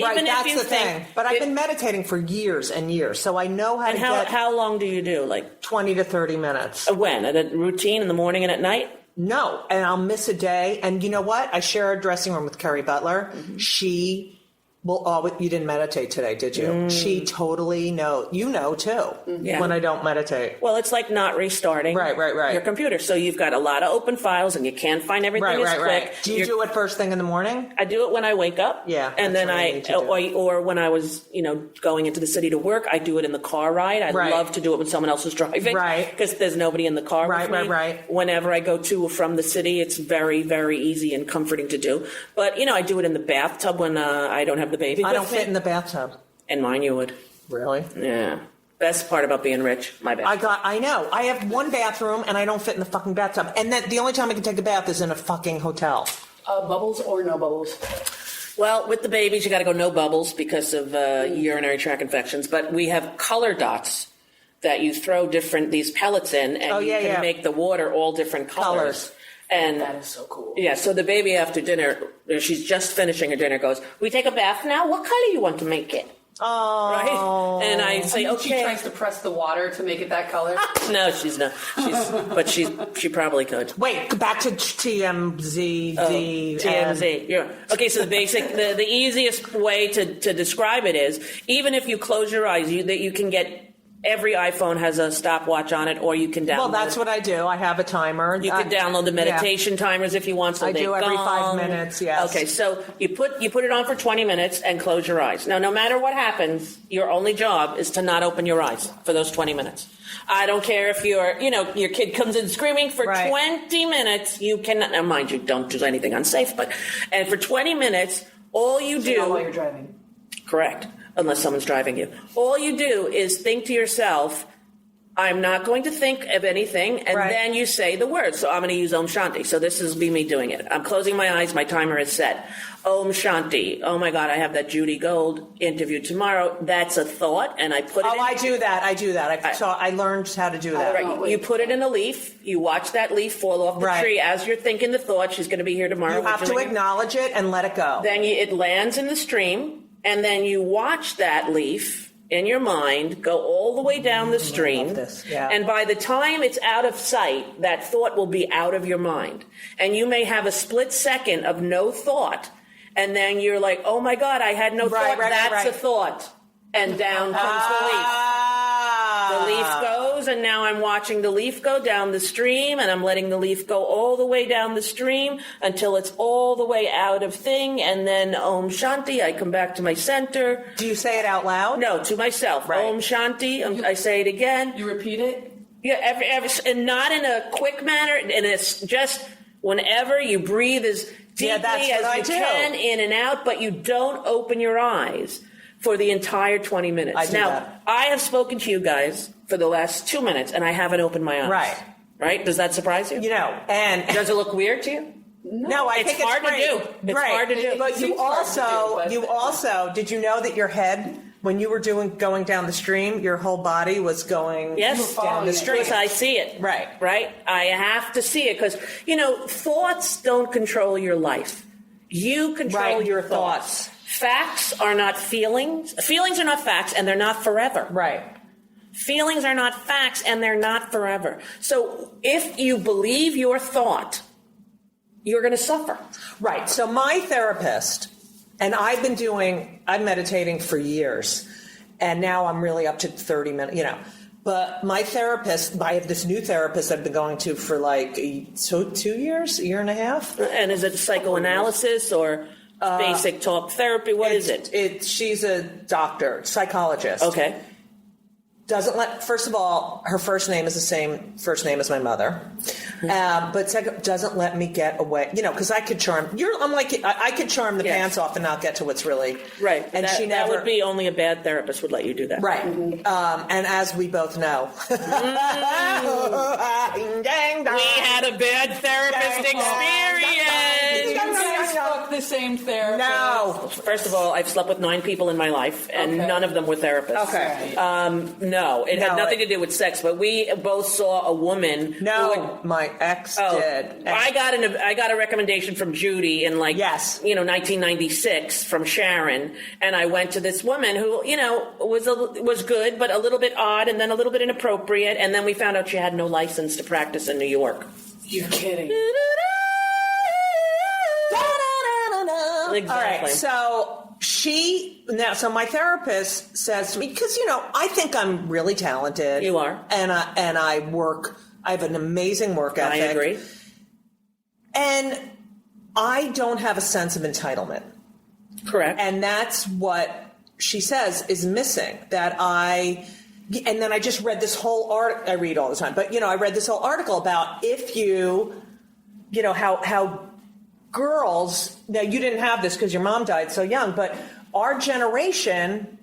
Right, Even if that's you the think thing. But I've been meditating for years and years, so I know how And to get how long do you do? 20 to 30 minutes. When? At a routine in the morning and at night? No, and I'll miss a day. And you know what? I share a dressing room with Carrie Butler. She will always. You didn't meditate today, did you? She totally knows. You know too. Yeah. When I don't meditate. Well, it's like not restarting Right. your computer. So you've got a lot of open files, and you can't find everything as quick. Do you do it first thing in the morning? I do it when I wake up. Yeah, And that's then what I need to do. or when I was, going into the city to work, I do it in the car ride. I Right. love to do it when someone else is driving. Right. Because there's nobody in the car with me. Right. Whenever I go to or from the city, it's very, very easy and comforting to do. But, I do it in the bathtub when I don't have the baby. I with don't me. fit in the bathtub. In mine, you would. Really? Yeah. Best part about being rich, my bad. I know. I have one bathroom and I don't fit in the fucking bathtub. And then the only time I can take a bath is in a fucking hotel. Bubbles or no bubbles? Well, with the babies, you got to go no bubbles because of urinary tract infections. But we have color dots that you throw these pellets in, and you can make the water all different colors. And That is so cool. yeah, so the baby after dinner, she's just finishing her dinner, goes, "We take a bath now? What color you want to make it?" Oh. Right? And I say, And okay. She tries to press the water to make it that color. No, she's not. But she probably could. Wait, back to TMZ. TMZ. Yeah. Okay, so the easiest way to describe it is, even if you close your eyes, you can get. Every iPhone has a stopwatch on it, or you can download. Well, that's what I do. I have a timer. You can download the meditation timers if you want. So I they do every gong. 5 minutes. Yes. Okay, so you put it on for 20 minutes and close your eyes. Now, no matter what happens, your only job is to not open your eyes for those 20 minutes. I don't care if your kid comes in screaming for 20 minutes. You cannot. Now, mind you, don't do anything unsafe. And for 20 minutes, all you do. Not while you're driving. Correct. Unless someone's driving you. All you do is think to yourself, I'm not going to think of anything, and then you say the words. So I'm going to use Om Shanti. So this is me doing it. I'm closing my eyes. My timer is set. Om Shanti. Oh my God, I have that Judy Gold interview tomorrow. That's a thought, and I put it in. I do that. I learned how to do that. Right. You put it in a leaf. You watch that leaf fall off the tree as you're thinking the thought. She's going to be here tomorrow. You have to acknowledge it and let it go. Then it lands in the stream. And then you watch that leaf in your mind go all the way down the stream. I love this. Yeah. And by the time it's out of sight, that thought will be out of your mind. And you may have a split second of no thought. And then you're like, oh my God, I had no thought. That's a thought. And down comes the leaf. The leaf goes, and now I'm watching the leaf go down the stream, and I'm letting the leaf go all the way down the stream until it's all the way out of thing, and then Om Shanti, I come back to my center. Do you say it out loud? No, to myself. Right. Om Shanti, I say it again. You repeat it? Yeah, and not in a quick manner, and it's just whenever you breathe as deeply as you can, in and out, but you don't open your eyes for the entire 20 minutes. I have spoken to you guys for the last 2 minutes, and I haven't opened my eyes. Right? Does that surprise you? And does it look weird to you? No, I think it's hard to do. It's hard to do. But you also, did you know that your head, when you were going down the stream, your whole body was going down the stream? Yes, I see it. Right? I have to see it because, thoughts don't control your life. You control your thoughts. Facts are not feelings. Feelings are not facts, and they're not forever. Right. Feelings are not facts, and they're not forever. So if you believe your thought, you're going to suffer. Right. So my therapist, and I'm meditating for years, and now I'm really up to 30 minutes, But my therapist, I have this new therapist I've been going to for like 2 years, a year and a half. And is it psychoanalysis or basic talk therapy? What is it? She's a doctor, psychologist. Okay. First of all, her first name is the same first name as my mother. But second, doesn't let me get away, because I could charm, I could charm the pants off and not get to what's really. Right. And that would be only a bad therapist would let you do that. Right. Mm-hmm. And as we both know. We had a bad therapist experience. Facebook the same therapist. No. First of all, I've slept with 9 people in my life, and none of them were therapists. Okay. No, it had nothing to do with sex, but we both saw a woman. No, my ex did. I got a recommendation from Judy in 1996 from Sharon, and I went to this woman who was good, but a little bit odd, and then a little bit inappropriate, and then we found out she had no license to practice in New York. You're kidding. Exactly. All right, so my therapist says to me, because I think I'm really talented. You are, and I work. I have an amazing work ethic. I agree. And I don't have a sense of entitlement. Correct. And that's what she says is missing. And then I just read this whole article. I read all the time, but I read this whole article about if how girls. Now you didn't have this because your mom died so young, but our generation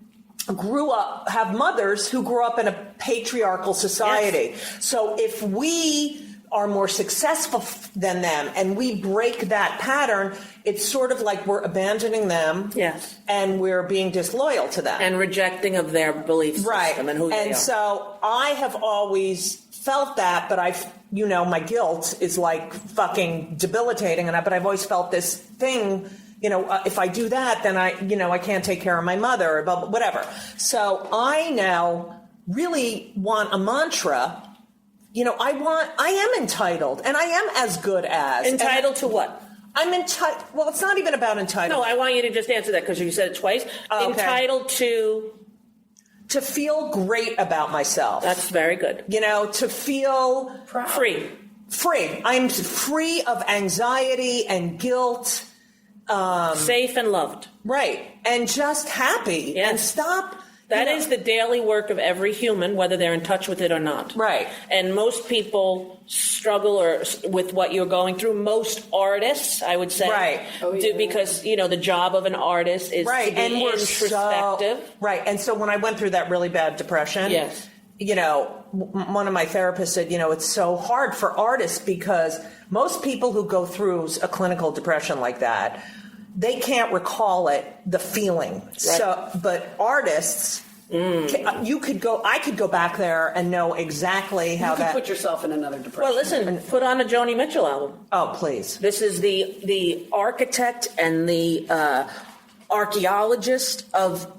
have mothers who grew up in a patriarchal society. Yes. So if we are more successful than them, and we break that pattern, it's sort of like we're abandoning them. Yes. And we're being disloyal to them. And rejecting of their belief system and who they are. And so I have always felt that, but my guilt is like fucking debilitating, but I've always felt this thing, if I do that, then I can't take care of my mother, or whatever. So I now really want a mantra. I am entitled, and I am as good as. Entitled to what? I'm entitled. Well, it's not even about entitled. No, I want you to just answer that because you said it twice. Okay. Entitled to feel great about myself. That's very good. To feel free. I'm free of anxiety and guilt. Safe and loved. Right. And just happy. Yes. And stop. That is the daily work of every human, whether they're in touch with it or not. Right. And most people struggle with what you're going through. Most artists, I would say, right. Do, because, the job of an artist is to be introspective. Right. And so when I went through that really bad depression, yes. One of my therapists said, it's so hard for artists because most people who go through a clinical depression like that, they can't recall the feeling. Right. So, but artists, I could go back there and know exactly how you could put yourself in another depression. Well, listen, put on a Joni Mitchell album. Oh, please. This is the architect and the archaeologist of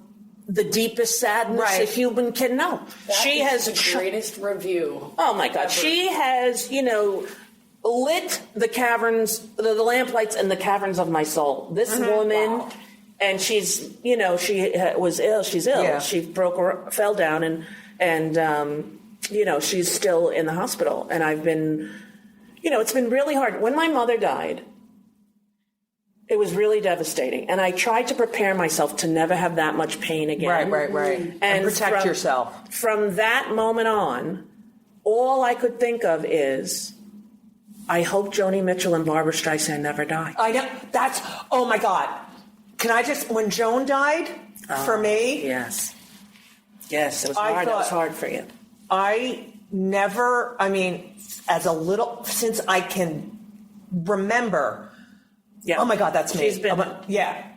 the deepest sadness a human can know. She has the greatest review. Oh my God. Ever. She has, lit the caverns, the lamplights in the caverns of my soul. This woman, and she's, she was ill. She's ill. Yeah. She fell down, and she's still in the hospital. And I've been, it's been really hard. When my mother died, it was really devastating. And I tried to prepare myself to never have that much pain again. Right. And protect yourself. From that moment on, all I could think of is, I hope Joni Mitchell and Barbara Streisand never die. I know. Oh my God. Can I when Joan died, for me. Yes. Yes, it was hard. It was hard for you. Since I can remember. Yeah. Oh my God, that's me. She's been.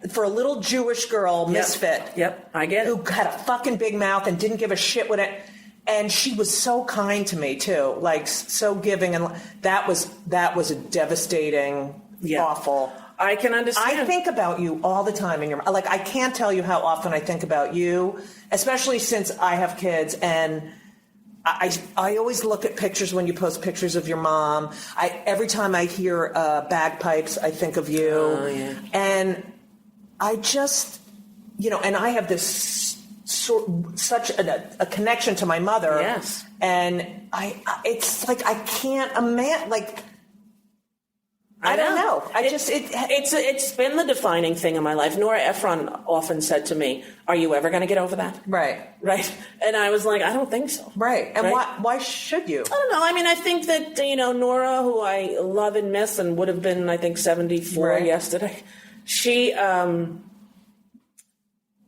For a little Jewish girl, misfit. Yep, I get it. Who had a fucking big mouth and didn't give a shit what it. And she was so kind to me too, like so giving, and that was a devastating, awful. I can understand. I think about you all the time I can't tell you how often I think about you, especially since I have kids, and I always look at pictures when you post pictures of your mom. Every time I hear bagpipes, I think of you. Oh, yeah. And I just, and I have this such a connection to my mother. Yes. And it's like I can't imagine, I don't know. It's been the defining thing in my life. Nora Ephron often said to me, "Are you ever going to get over that?" Right. And I was like, "I don't think so." Right. And why should you? I don't know. I mean, I think that Nora, who I love and miss, and would have been, I think, 74 yesterday. She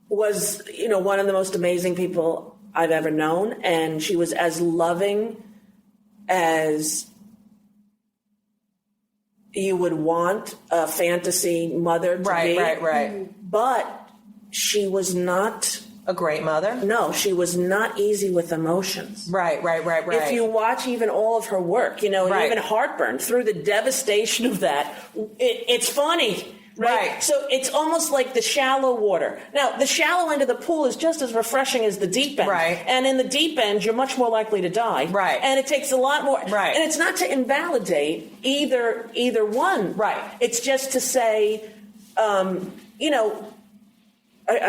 was, one of the most amazing people I've ever known, and she was as loving as you would want a fantasy mother to be. Right. But she was not a great mother. No, she was not easy with emotions. Right. If you watch even all of her work, even Heartburn, through the devastation of that, it's funny. Right. So it's almost like the shallow water. Now, the shallow end of the pool is just as refreshing as the deep end. Right. And in the deep end, you're much more likely to die. Right. And it takes a lot more. Right. And it's not to invalidate either one. Right. It's just to say, I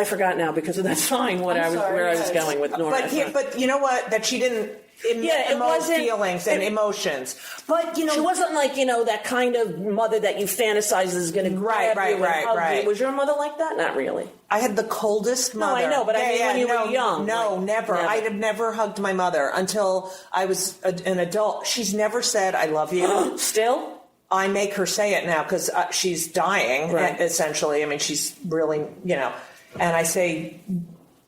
forgot now because of that song where I was going with Nora. But you know what? That she didn't. It wasn't feelings and emotions, but she wasn't like that kind of mother that you fantasize is going to grab you and hug you. Was your mother like that? Not really. I had the coldest mother. No, I know, but when you were young. No, never. I'd have never hugged my mother until I was an adult. She's never said "I love you." Still, I make her say it now because she's dying. Essentially, I mean, she's really and I say,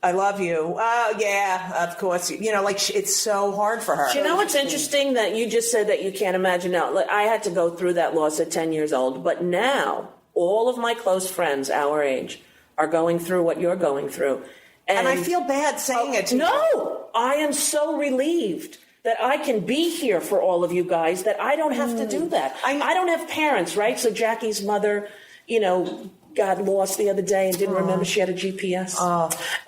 I love you. Oh, yeah, of course. You know, like it's so hard for her. You know what's interesting that you just said that you can't imagine now? Like, I had to go through that loss at 10 years old, but now all of my close friends our age are going through what you're going through. And I feel bad saying it to you. No, I am so relieved that I can be here for all of you guys, that I don't have to do that. I don't have parents, right? So Jackie's mother, you know, got lost the other day and didn't remember she had a GPS.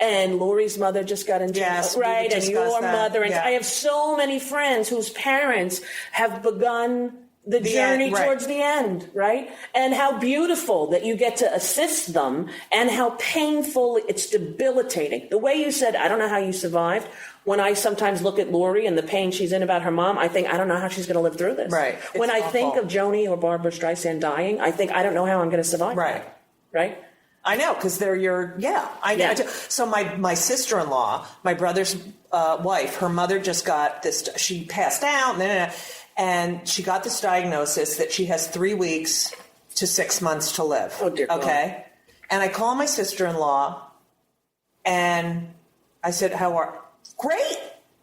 And Lori's mother just got in jail, right? And your mother. And I have so many friends whose parents have begun the journey towards the end, right? And how beautiful that you get to assist them, and how painful, it's debilitating. The way you said, I don't know how you survived. When I sometimes look at Lori and the pain she's in about her mom, I think, I don't know how she's going to live through this. Right. When I think of Joni or Barbara Streisand dying, I think, I don't know how I'm going to survive. Right. Right? I know, because they're your, I know. So my sister-in-law, my brother's wife, her mother just got this, she passed out, and she got this diagnosis that she has 3 weeks to 6 months to live. Oh, dear God. Okay? And I call my sister-in-law, and I said, great.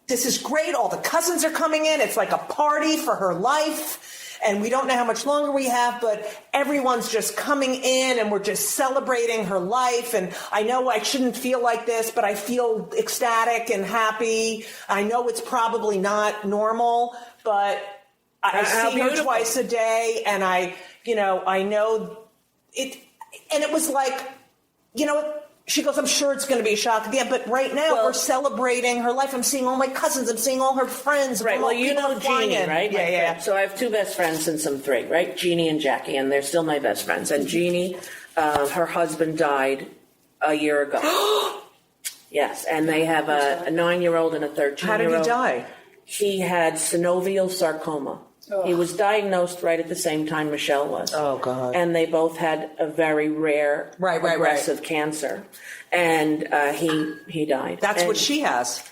This is great. All the cousins are coming in. It's like a party for her life. And we don't know how much longer we have, but everyone's just coming in and we're just celebrating her life. And I know I shouldn't feel like this, but I feel ecstatic and happy. I know it's probably not normal, but I see her twice a day, and I know it. And it was like, she goes, I'm sure it's going to be a shock. Yeah, but right now we're celebrating her life. I'm seeing all my cousins. I'm seeing all her friends. Right. Well, you know Jeannie, right? Yeah. So I have two best friends since I'm 3, right? Jeannie and Jackie, and they're still my best friends. And Jeannie, her husband died a year ago. Yes, and they have a 9-year-old and a 13-year-old. How did he die? He had synovial sarcoma. Oh. He was diagnosed right at the same time Michelle was. Oh, God. And they both had a very rare, aggressive cancer. And he died. That's what she has.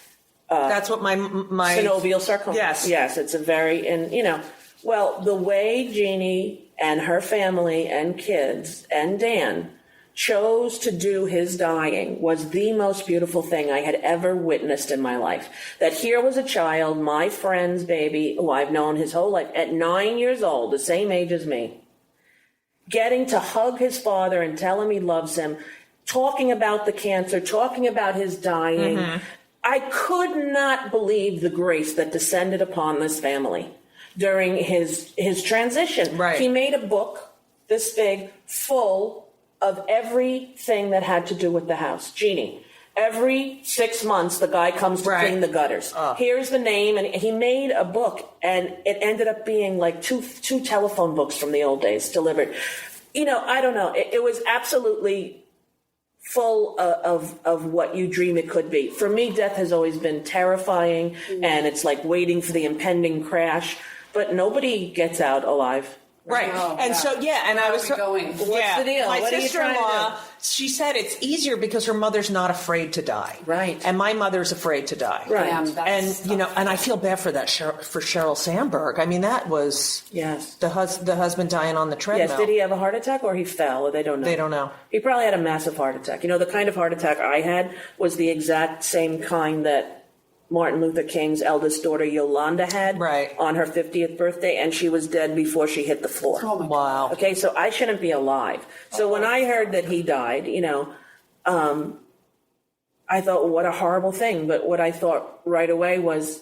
That's what my synovial sarcoma. Yes, it's a very, the way Jeannie and her family and kids and Dan chose to do his dying was the most beautiful thing I had ever witnessed in my life. That here was a child, my friend's baby, who I've known his whole life, at 9 years old, the same age as me, getting to hug his father and tell him he loves him, talking about the cancer, talking about his dying. Mm-hmm. I could not believe the grace that descended upon this family during his transition. Right. He made a book this big, full of everything that had to do with the house. Jeannie, every 6 months, the guy comes to clean the gutters. Here's the name, and he made a book, and it ended up being like two telephone books from the old days delivered. I don't know. It was absolutely full of what you dream it could be. For me, death has always been terrifying, and it's like waiting for the impending crash, but nobody gets out alive. Right. Oh, and so, and I was going. What's the deal? My What sister-in-law, she said it's easier because her mother's not afraid to die. Right. And my mother's afraid to die. Right. And, and I feel bad for that, for Sheryl Sandberg. I mean, that was the husband dying on the treadmill. Yes. Did he have a heart attack or he fell? Or they don't know. They don't know. He probably had a massive heart attack. The kind of heart attack I had was the exact same kind that Martin Luther King's eldest daughter, Yolanda, had on her 50th birthday, and she was dead before she hit the floor. Oh, my God. Wow. Okay, so I shouldn't be alive. So when I heard that he died, I thought, well, what a horrible thing. But what I thought right away was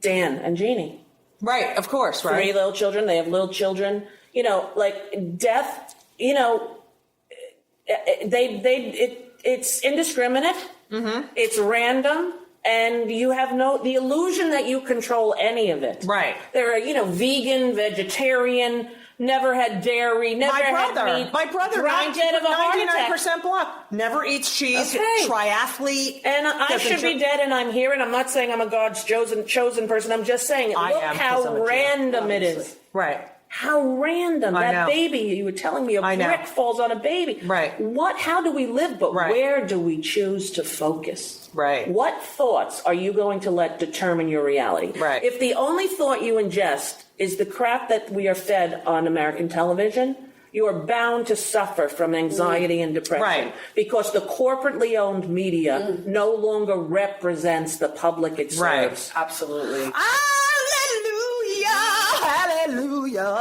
Dan and Jeannie. Right, of course, right. 3 little children. They have little children. Like death, it's indiscriminate. Mm-hmm. It's random. And you have the illusion that you control any of it. Right. There are, vegan, vegetarian, never had dairy, never had meat. My brother, dropped dead of a heart attack. 99% black. Never eats cheese. Okay. Triathlete. And I should be dead, and I'm here, and I'm not saying I'm a God's chosen person. I'm just saying, look how random it is. Right. How random. That baby, you were telling me, a brick falls on a baby. Right. How do we live? But where do we choose to focus? Right. What thoughts are you going to let determine your reality? Right. If the only thought you ingest is the crap that we are fed on American television, you are bound to suffer from anxiety and depression. Right. Because the corporately owned media no longer represents the public it serves. Right. Absolutely. Hallelujah, hallelujah,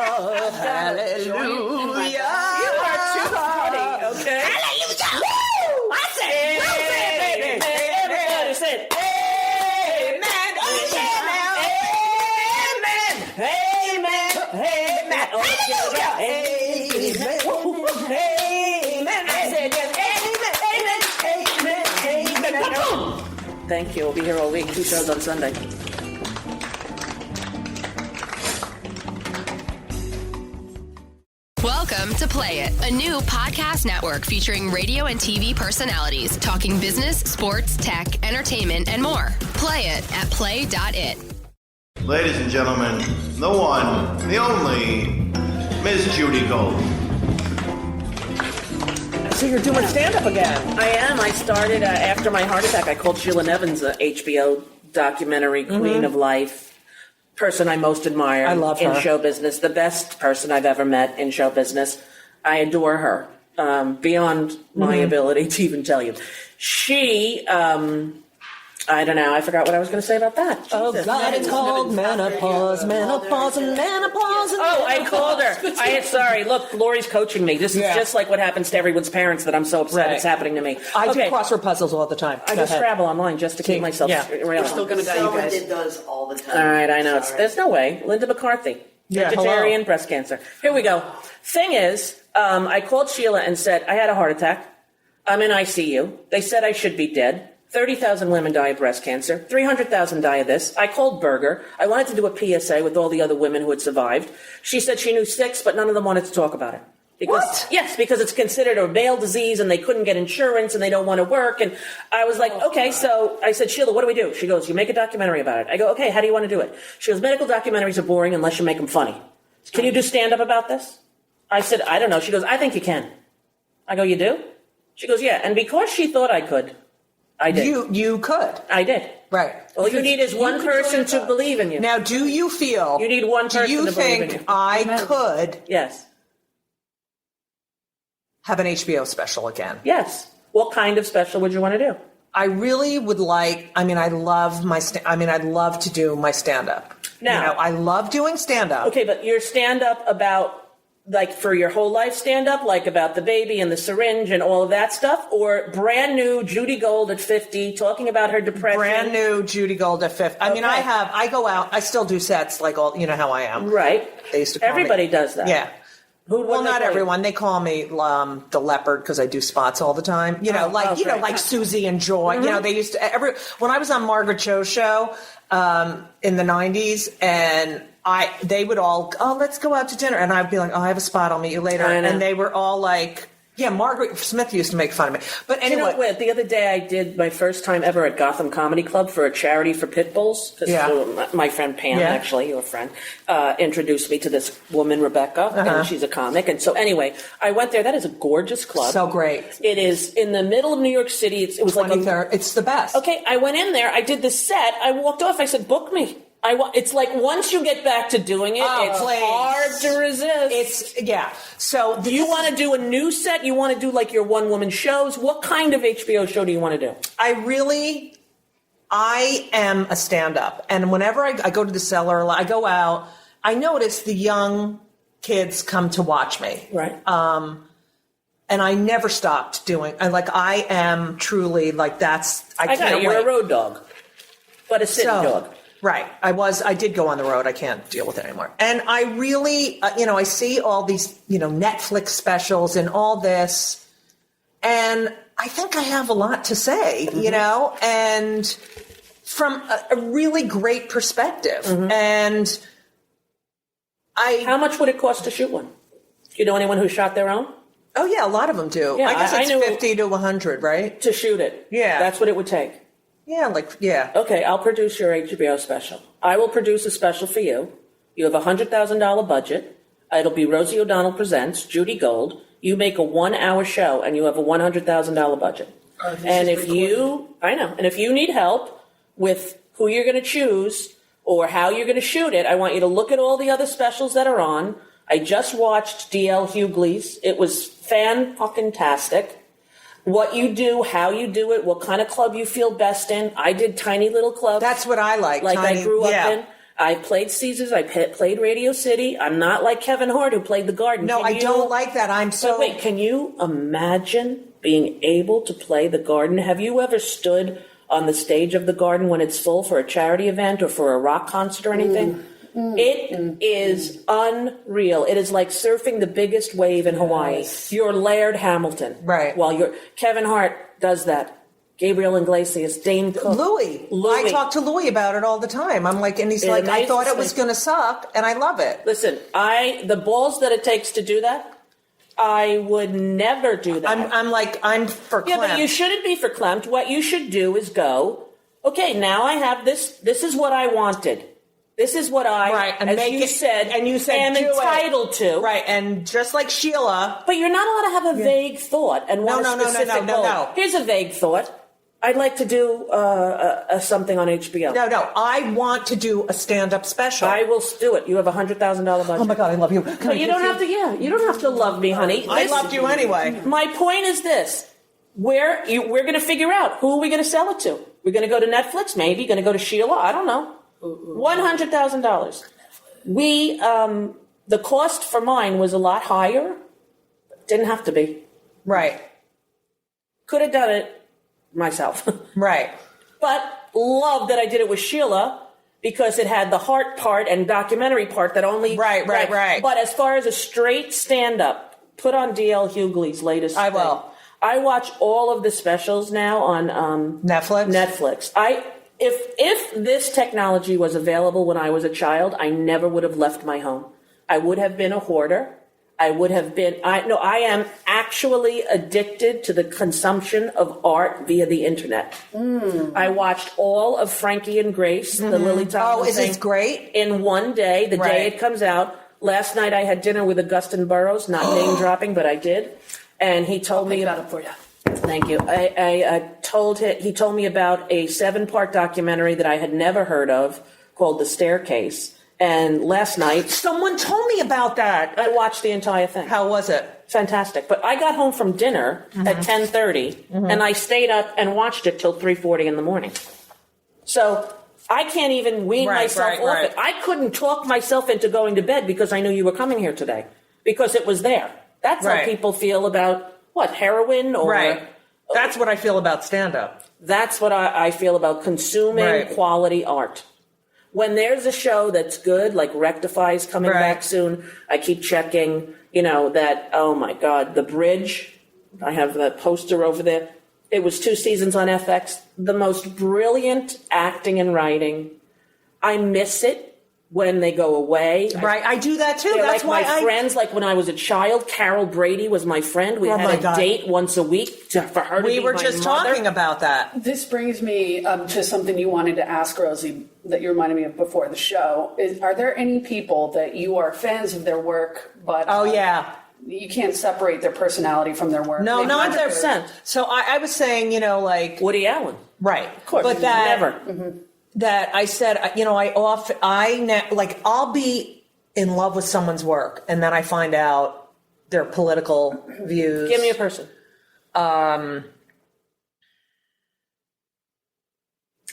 hallelujah. You are too funny, okay? Hallelujah. Woo! I said, Hey, everybody said, amen. Oh, yeah, now. Amen. Amen. Hallelujah. Amen. I said, yes. Amen. Amen. Thank you. We'll be here all week. 2 shows on Sunday. Welcome to Play It, a new podcast network featuring radio and TV personalities talking business, sports, tech, entertainment, and more. Play it at play.it. Ladies and gentlemen, the one, the only, Miss Judy Gold. So you're doing stand-up again. I am. I started after my heart attack. I called Sheila Nevins, a HBO documentary Queen of Life. Person I most admire I love in her. show business, the best person I've ever met in show business. I adore her beyond my ability to even tell you. She, I don't know, I forgot what I was going to say about that. Oh, Jesus. God, it's called menopause, menopause, and menopause. Oh, I called her. Sorry, look, Lori's coaching me. This is just like what happens to everyone's parents that I'm so upset it's happening to me. I Okay. do crossword puzzles all the time. I just scrabble online just to keep myself real. We're still going to die, you Someone guys. did those all the time. All right, I know. Sorry. There's no way. Linda McCarthy, Yeah, vegetarian, hello. breast cancer. Here we go. Thing is, I called Sheila and said, I had a heart attack. I'm in ICU. They said I should be dead. 30,000 women die of breast cancer. 300,000 die of this. I called Berger. I wanted to do a PSA with all the other women who had survived. She said she knew 6, but none of them wanted to talk about it. Because, What? Yes, because it's considered a male disease and they couldn't get insurance and they don't want to work. And I was like, okay, so I said, Sheila, what do we do? She goes, you make a documentary about it. I go, okay, how do you want to do it? She goes, medical documentaries are boring unless you make them funny. Can you do stand-up about this? I said, I don't know. She goes, I think you can. I go, you do? She goes, yeah. And because she thought I could, I did. You could. I did. Right. All you need is one person to believe in you. Now, do you feel... You need one person Do you to believe in think you. I could Yes. have an HBO special again? Yes. What kind of special would you want to do? I really would like... I mean, I'd love to do my stand-up. Now- I love doing stand-up. Okay, but your stand-up about, like, for your whole life stand-up, like about the baby and the syringe and all of that stuff, or brand new Judy Gold at 50 talking about her depression? Brand new Judy Gold at 50. I mean, Okay. I go out, I still do sets like all, you know how I am. Right. They used to call Everybody me. does that. Yeah. What Well, do they not call you? everyone. They call me the leopard because I do spots all the time. You know, great. like Susie and Joy. You know, they used to when I was on Margaret Cho's show in the 90s, and they would all, let's go out to dinner, and I'd be like, I have a spot. I'll meet you later. I know. And they were all like, yeah, Margaret Smith used to make fun of me. But You know anyway, what? The other day I did my first time ever at Gotham Comedy Club for a charity for pit bulls. 'Cause, Yeah. my friend Pam, Yeah. actually, your friend, introduced me to this woman, Rebecca, and she's a comic. And so anyway, I went there. That is a gorgeous club. so great. It is in the middle of New York City. It was like 23rd. It's the best. Okay, I went in there. I did the set. I walked off. I said, book me. It's like once you get back to doing it, it's please. hard to resist. So Do you want to do a new set? You want to do like your one-woman shows? What kind of HBO show do you want to do? I am a stand-up, and whenever I go to the cellar, I go out, I notice the young kids come to watch me. Right. And I never stopped doing. I am truly like that's. I got can't it. You're wait. a road dog, but a sitting dog. Right. I did go on the road. I can't deal with it anymore. And I really, I see all these, Netflix specials and all this, and I think I have a lot to say, and from a really great perspective. And How much would it cost to shoot one? Do you know anyone who shot their own? Oh yeah, a lot of them do. Yeah, I guess I it's knew 50 to 100, right? To shoot it. Yeah. That's what it would take. Yeah, Okay, I'll produce your HBO special. I will produce a special for you. You have a $100,000 budget. It'll be Rosie O'Donnell Presents, Judy Gold. You make a 1-hour show and you have a $100,000 budget. And if you need help with who you're going to choose or how you're going to shoot it, I want you to look at all the other specials that are on. I just watched D.L. Hughley's. It was fan-fucking-tastic. What you do, how you do it, what kind of club you feel best in. I did tiny little clubs. That's what I like. Like tiny, I grew up yeah. in. I played Caesars. I played Radio City. I'm not like Kevin Hart who played the Garden. No, I don't like that. I'm so... But wait, can you imagine being able to play the Garden? Have you ever stood on the stage of the Garden when it's full for a charity event or for a rock concert or anything? It is unreal. It is like surfing the biggest wave in Hawaii. You're Laird Hamilton. Right. While Kevin Hart does that. Gabriel Iglesias, Dane Cook. Louis. I talk to Louis about it all the time. I'm like, and he's like, I thought it was going to suck, and I love it. Listen, the balls that it takes to do that, I would never do that. I'm for Klempt. Yeah, but you shouldn't be for Klempt. What you should do is go, okay, now I have this. This is what I wanted. This is what I, and as make you it, said, and you said, am entitled to. Right, and just like Sheila. But you're not allowed to have a vague thought and want a specific goal. No. Here's a vague thought. I'd like to do something on HBO. No. I want to do a stand-up special. I will do it. You have $100,000 budget. Oh my God, I love you. But you don't have to. Yeah, you don't have to love me, honey. I loved you anyway. My point is this: we're going to figure out who are we going to sell it to. We're going to go to Netflix, maybe. Going to go to Sheila. I don't know. $100,000. We the cost for mine was a lot higher. Didn't have to be. Right. Could have done it myself. Right. But love that I did it with Sheila because it had the heart part and documentary part that only... Right. But as far as a straight stand-up, put on D.L. Hughley's latest I thing. will. I watch all of the specials now on Netflix. If this technology was available when I was a child, I never would have left my home. I would have been a hoarder. I am actually addicted to the consumption of art via the internet. I watched all of Frankie and Grace, the Lily Tomlin Oh, is thing, this great? in one day, the day it comes out. Last night I had dinner with Augustin Burroughs, not name dropping, but I did. And he told me about it for you. Thank you. He told me about a 7-part documentary that I had never heard of called The Staircase. And last night... Someone told me about that. I watched the entire thing. How was it? Fantastic. But I got home from dinner at 10:30, and I stayed up and watched it till 3:40 in the morning. So I can't even wean myself off it. I couldn't talk myself into going to bed because I knew you were coming here today, because it was there. That's how people feel about, heroin or... Right. That's what I feel about stand-up. That's what I feel about consuming quality art. When there's a show that's good, like Rectify's coming back soon, I keep checking, that, oh my God, The Bridge. I have the poster over there. It was 2 seasons on FX. The most brilliant acting and writing. I miss it when they go away. Right, I do that too. That's like why my friends, like when I was a child, Carol Brady was my friend. We had a date once a week for her to be my mother. We were just talking about that. This brings me to something you wanted to ask Rosie that you reminded me of before the show. Are there any people that you are fans of their work, but you can't separate their personality from their work? No, not 100%. So I was saying, like Woody Allen, right? Of course, but that never. That I said, I'll be in love with someone's work, and then I find out their political views. Give me a person.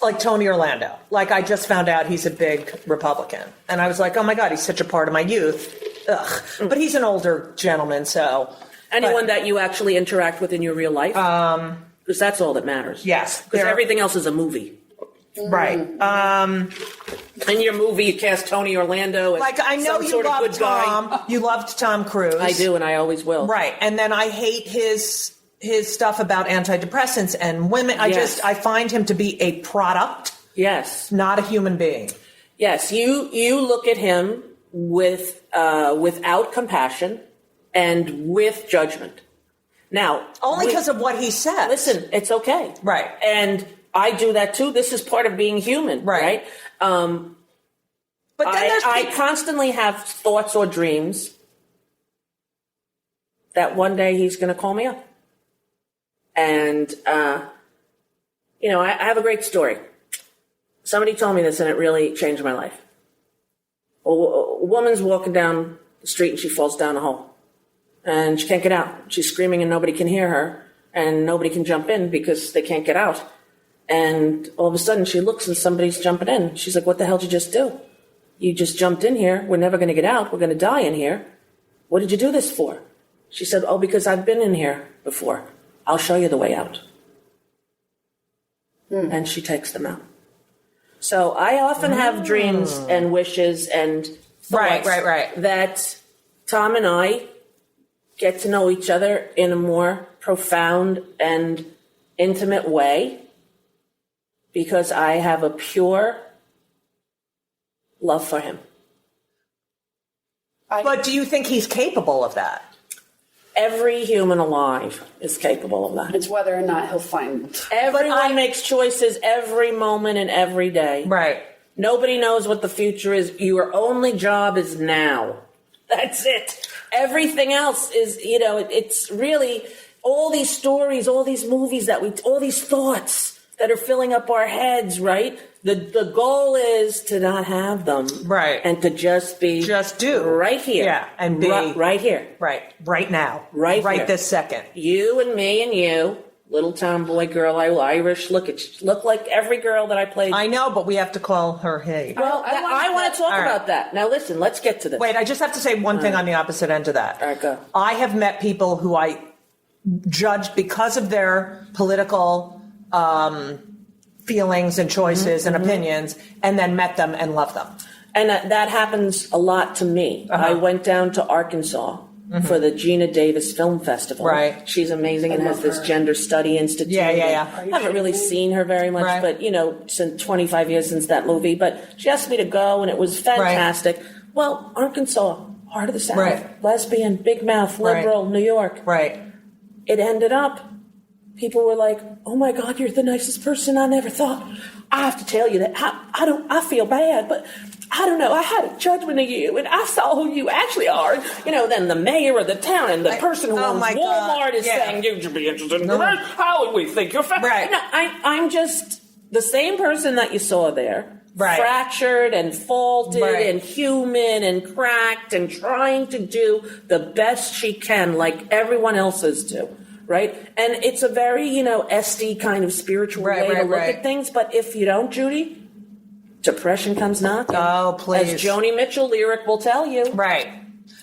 Like Tony Orlando. Like I just found out he's a big Republican, and I was like, oh my God, he's such a part of my youth. Ugh. But he's an older gentleman, so. Anyone that you actually interact with in your real life? Because that's all that matters. Yes. Because everything else is a movie. Right. In your movie, you cast Tony Orlando as like I know some you sort loved of good guy. Tom. You loved Tom Cruise. I do, and I always will. Right. And then I hate his stuff about antidepressants and women. I find him to be a product. Yes. Not a human being. Yes. You look at him without compassion and with judgment. Now, only because of what he said. Listen, it's okay. Right. And I do that too. This is part of being human, right? But then I constantly have thoughts or dreams that one day he's going to call me up. And, I have a great story. Somebody told me this and it really changed my life. A woman's walking down the street and she falls down a hole. And she can't get out. She's screaming and nobody can hear her. And nobody can jump in because they can't get out. And all of a sudden she looks and somebody's jumping in. She's like, what the hell did you just do? You just jumped in here. We're never going to get out. We're going to die in here. What did you do this for? She said, oh, because I've been in here before. I'll show you the way out. And she takes them out. So I often have dreams and wishes and thoughts that Tom and I get to know each other in a more profound and intimate way because I have a pure love for him. But do you think he's capable of that? Every human alive is capable of that. It's whether or not he'll find. Everyone makes choices every moment and every day. Right. Nobody knows what the future is. Your only job is now. That's it. Everything else is, it's really all these stories, all these movies all these thoughts that are filling up our heads, right? The goal is to not have them. Right. And to just do. Right here. Yeah. And be. Right here. Right. Right now. Right here. This second. You and me and you. Little tomboy girl, Irish. Look like every girl that I played. I know, but we have to call her hey. Well, I want to talk about that. Now listen, let's get to this. Wait, I just have to say one thing on the opposite end of that. All right, go. I have met people who I judged because of their political feelings and choices and opinions, and then met them and loved them. And that happens a lot to me. I went down to Arkansas for the Gina Davis Film Festival. Right. She's amazing and has this Gender Study Institute. Yeah. I haven't really seen her very much, but, since 25 years since that movie. But she asked me to go, and it was fantastic. Right. Well, Arkansas, heart of the South, lesbian, big mouth, liberal, New York. Right. It ended up, people were like, oh, my God, you're the nicest person I never thought. I have to tell you that I feel bad, but I don't know. I had a judgment of you, and I saw who you actually are. Then the mayor of the town and the person who owns Walmart is saying you should be interested in careers. How would we think you're right? No, I'm just the same person that you saw there, fractured and faulted and human and cracked and trying to do the best she can, like everyone else's do. Right? And it's a very, SD kind of spiritual way to look at things. But if you don't, Judy, depression comes knocking. Oh, please. As Joni Mitchell lyric will tell you. Right.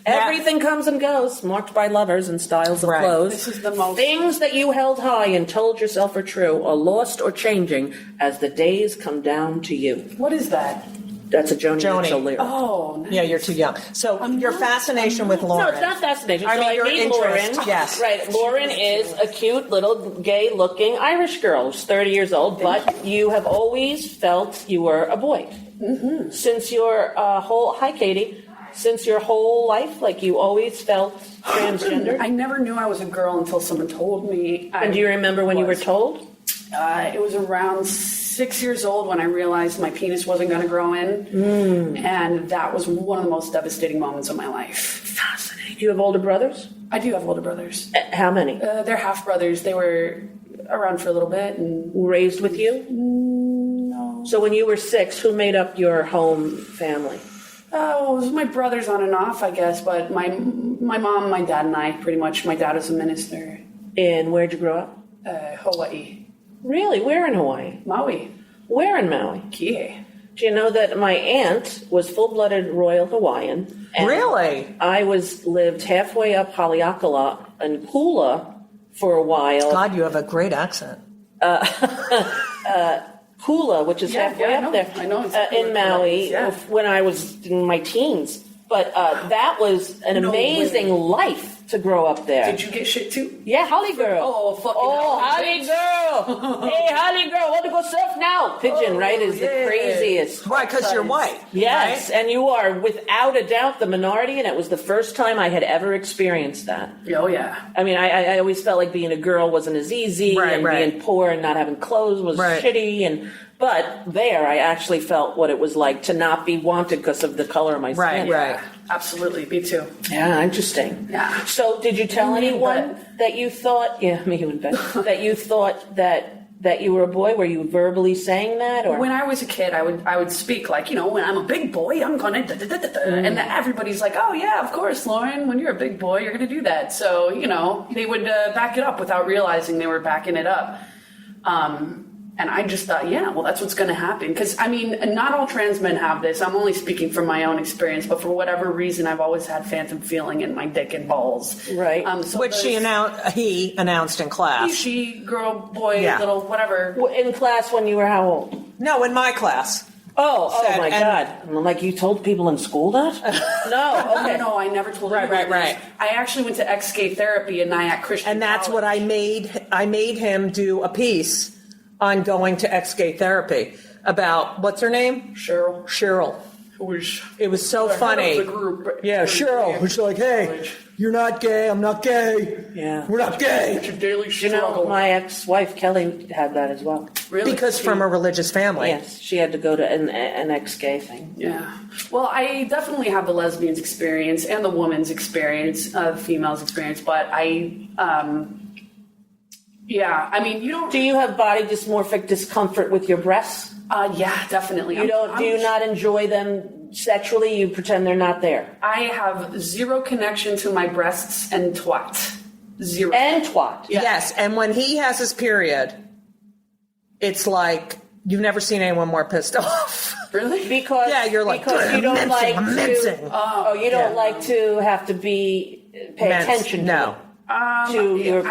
Everything comes and goes, marked by lovers and styles of clothes. This is the most... Things that you held high and told yourself are true are lost or changing as the days come down to you. What is that? That's a Joni Mitchell lyric. Oh, nice. Yeah, you're too young. So your fascination with Lauren. No, it's not fascination. I mean, your meet interest. Lauren. Yes. Right. Lauren is a cute little gay-looking Irish girl who's 30 years old, but you have always felt you were a boy. Mm-hmm. Since your hi, Katie. Since your whole life, like you always felt transgender? I never knew I was a girl until someone told me. And do you remember when you were told? It was around 6 years old when I realized my penis wasn't going to grow in. And that was one of the most devastating moments of my life. Fascinating. Do you have older brothers? I do have older brothers. How many? They're half brothers. They were around for a little bit. And raised with you? No. So when you were 6, who made up your home family? Oh, it was my brothers on and off, I guess. But my mom, my dad, and I, pretty much. My dad was a minister. And where'd you grow up? Hawaii. Really? Where in Hawaii? Maui. Where in Maui? Kihei. Do you know that my aunt was full-blooded Royal Hawaiian? Really? I lived halfway up Haleakala and Kula for a while. God, you have a great accent. Kula, which is halfway up there. I know. In Maui when I was in my teens. But that was an amazing life to grow up there. Did you get shit too? Yeah, Holly girl. Oh, fucking Holly girl. Hey, Holly girl, want to go surf now? Pigeon, right, is the craziest. Right, because you're white. Yes, right? And you are without a doubt the minority, and it was the first time I had ever experienced that. Oh, yeah. I mean, I always felt like being a girl wasn't as easy, and being poor and not having clothes was shitty, but there I actually felt what it was like to not be wanted because of the color of my skin. Right. Absolutely. Me too. Yeah, interesting. Yeah. So did you tell anyone that you thought, me and Ben, that you thought that that you were a boy? Were you verbally saying that? Or when I was a kid, I would speak like, when I'm a big boy, I'm gonna and everybody's like, oh yeah, of course, Lauren, when you're a big boy, you're gonna do that. So they would back it up without realizing they were backing it up. And I just thought, well, that's what's going to happen. Because, not all trans men have this. I'm only speaking from my own experience. But for whatever reason, I've always had phantom feeling in my dick and balls. Right. Which he announced in class. She, girl, boy, little, whatever. In class when you were how old? No, in my class. Oh my God. Like you told people in school that? No, okay. No, I never told anybody. Right. I actually went to ex-gay therapy in Nyack Christian And that's College. what I made. I made him do a piece on going to ex-gay therapy about, what's her name? Cheryl. It was so funny. Head of the group. Yeah, Cheryl. She's like, hey, you're not gay, I'm not gay. Yeah. We're not gay. It's a daily struggle. My ex-wife, Kelly, had that as well. Really? Because from a religious family. Yes, she had to go to an ex-gay thing. Yeah. Well, I definitely have the lesbian's experience and the woman's experience, the female's experience, but you don't... Do you have body dysmorphic discomfort with your breasts? Yeah, definitely. Do you not enjoy them sexually? You pretend they're not there? I have zero connection to my breasts and twat. Zero. And twat. Yes, and when he has his period, it's like you've never seen anyone more pissed off. Really? Because you're like, because you don't like to. You don't like to have to pay attention to it. It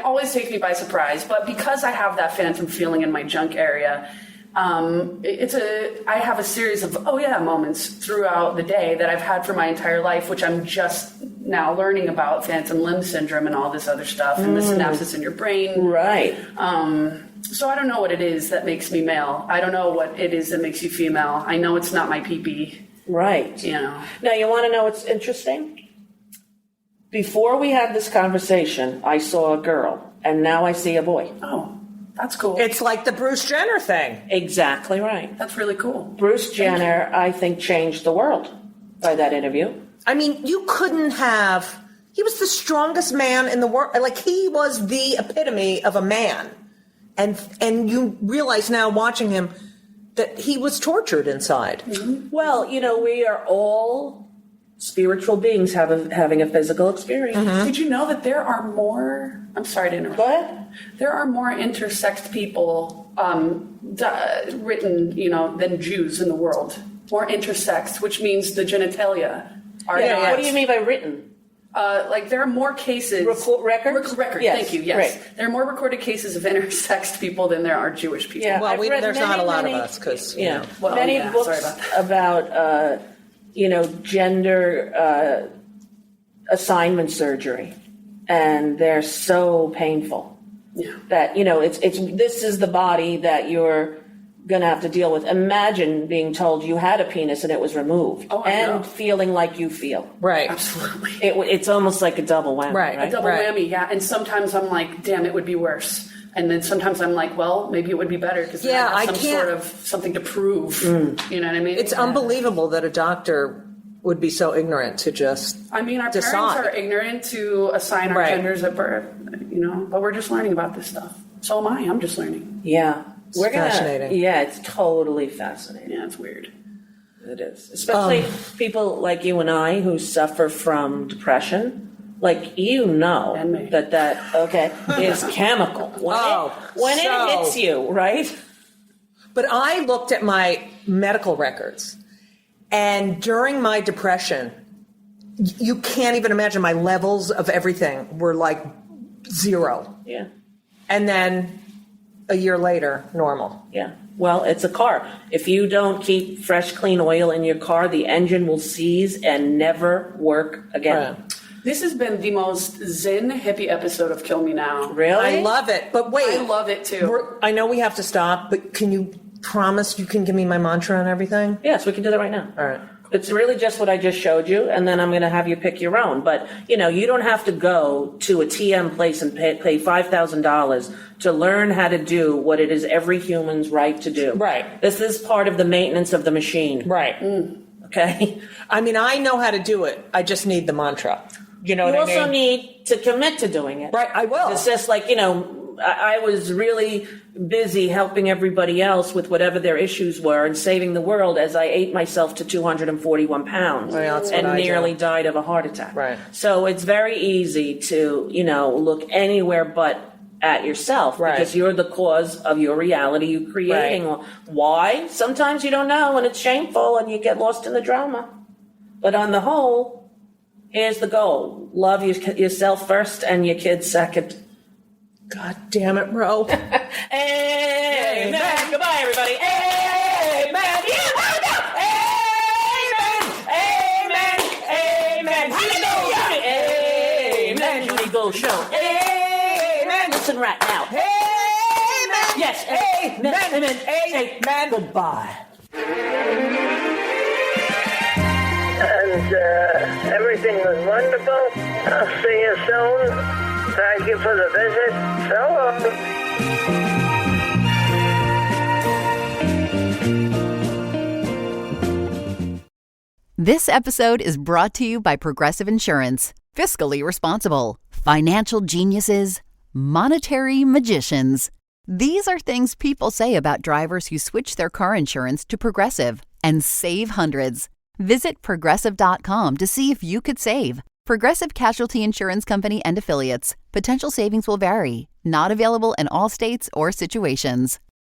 always takes me by surprise, but because I have that phantom feeling in my junk area, I have a series of moments throughout the day that I've had for my entire life, which I'm just now learning about, phantom limb syndrome and all this other stuff, and the synapses in your brain. Right. So I don't know what it is that makes me male. I don't know what it is that makes you female. I know it's not my pee-pee. Right. Now, you want to know what's interesting? Before we had this conversation, I saw a girl, and now I see a boy. Oh, that's cool. It's like the Bruce Jenner thing. Exactly right. That's really cool. Bruce Jenner, I think, changed the world by that interview. You couldn't have... He was the strongest man in the world. Like, he was the epitome of a man. And you realize now, watching him, that he was tortured inside. Mm-hmm. Well, we are all... spiritual beings having a physical experience. Mm-hmm. Did you know that there are more... I'm sorry to interrupt. Go ahead. There are more intersexed people written, than Jews in the world. More intersexed, which means the genitalia are... What do you mean by written? There are more cases... Records? Yes, thank you, yes. Right. There are more recorded cases of intersexed people than there are Jewish people. Yeah, well, there's not a lot of us, because, many books about... gender assignment surgery, and they're so painful that this is the body that you're gonna have to deal with. Imagine being told you had a penis and it was removed, and feeling like you feel. Right, absolutely. It's almost like a double whammy. Right, a double whammy. Yeah, and sometimes I'm like, damn, it would be worse. And then sometimes I'm like, well, maybe it would be better because I have sort of something to prove. You know what I mean? It's unbelievable that a doctor would be so ignorant to just our decide. Parents are ignorant to assign our genders at birth, but we're just learning about this stuff. So am I. I'm just learning. Yeah. It's fascinating. Yeah, it's totally fascinating. Yeah, it's weird. It is. Especially people like you and I who suffer from depression. Like, that is chemical. When it hits you, right? But I looked at my medical records, and during my depression, you can't even imagine, my levels of everything were like 0. Yeah. And then a year later, normal. Yeah. Well, it's a car. If you don't keep fresh, clean oil in your car, the engine will seize and never work again. Right. This has been the most zen hippie episode of Kill Me Now. Really? I love it. But wait. I love it too. I know we have to stop, but can you promise you can give me my mantra and everything? Yes, we can do that right now. All right. It's really just what I just showed you, and then I'm going to have you pick your own. But, you don't have to go to a TM place and pay $5,000 to learn how to do what it is every human's right to do. Right. This is part of the maintenance of the machine. Right. Okay? I know how to do it. I just need the mantra. You know what I mean? You also need to commit to doing it. Right, I will. It's just like, I was really busy helping everybody else with whatever their issues were and saving the world as I ate myself to 241 pounds and nearly died of a heart attack. Right. So it's very easy to, look anywhere but at yourself because you're the cause of your reality you're creating. Why? Sometimes you don't know and it's shameful and you get lost in the drama. But on the whole, here's the goal. Love yourself first and your kids second. God damn it, Ro. Amen. Goodbye, everybody. Amen. Yeah, there we go. Amen. Amen. Amen. Hallelujah. Amen. Judy Gold Show. Amen. Listen right now. Amen. Yes. Amen. Amen. Amen. Goodbye. And everything was wonderful. I'll see you soon. Thank you for the visit. So long. This episode is brought to you by Progressive Insurance. Fiscally responsible, financial geniuses, monetary magicians. These are things people say about drivers who switch their car insurance to Progressive and save hundreds. Visit Progressive.com to see if you could save. Progressive Casualty Insurance Company and Affiliates. Potential savings will vary. Not available in all states or situations.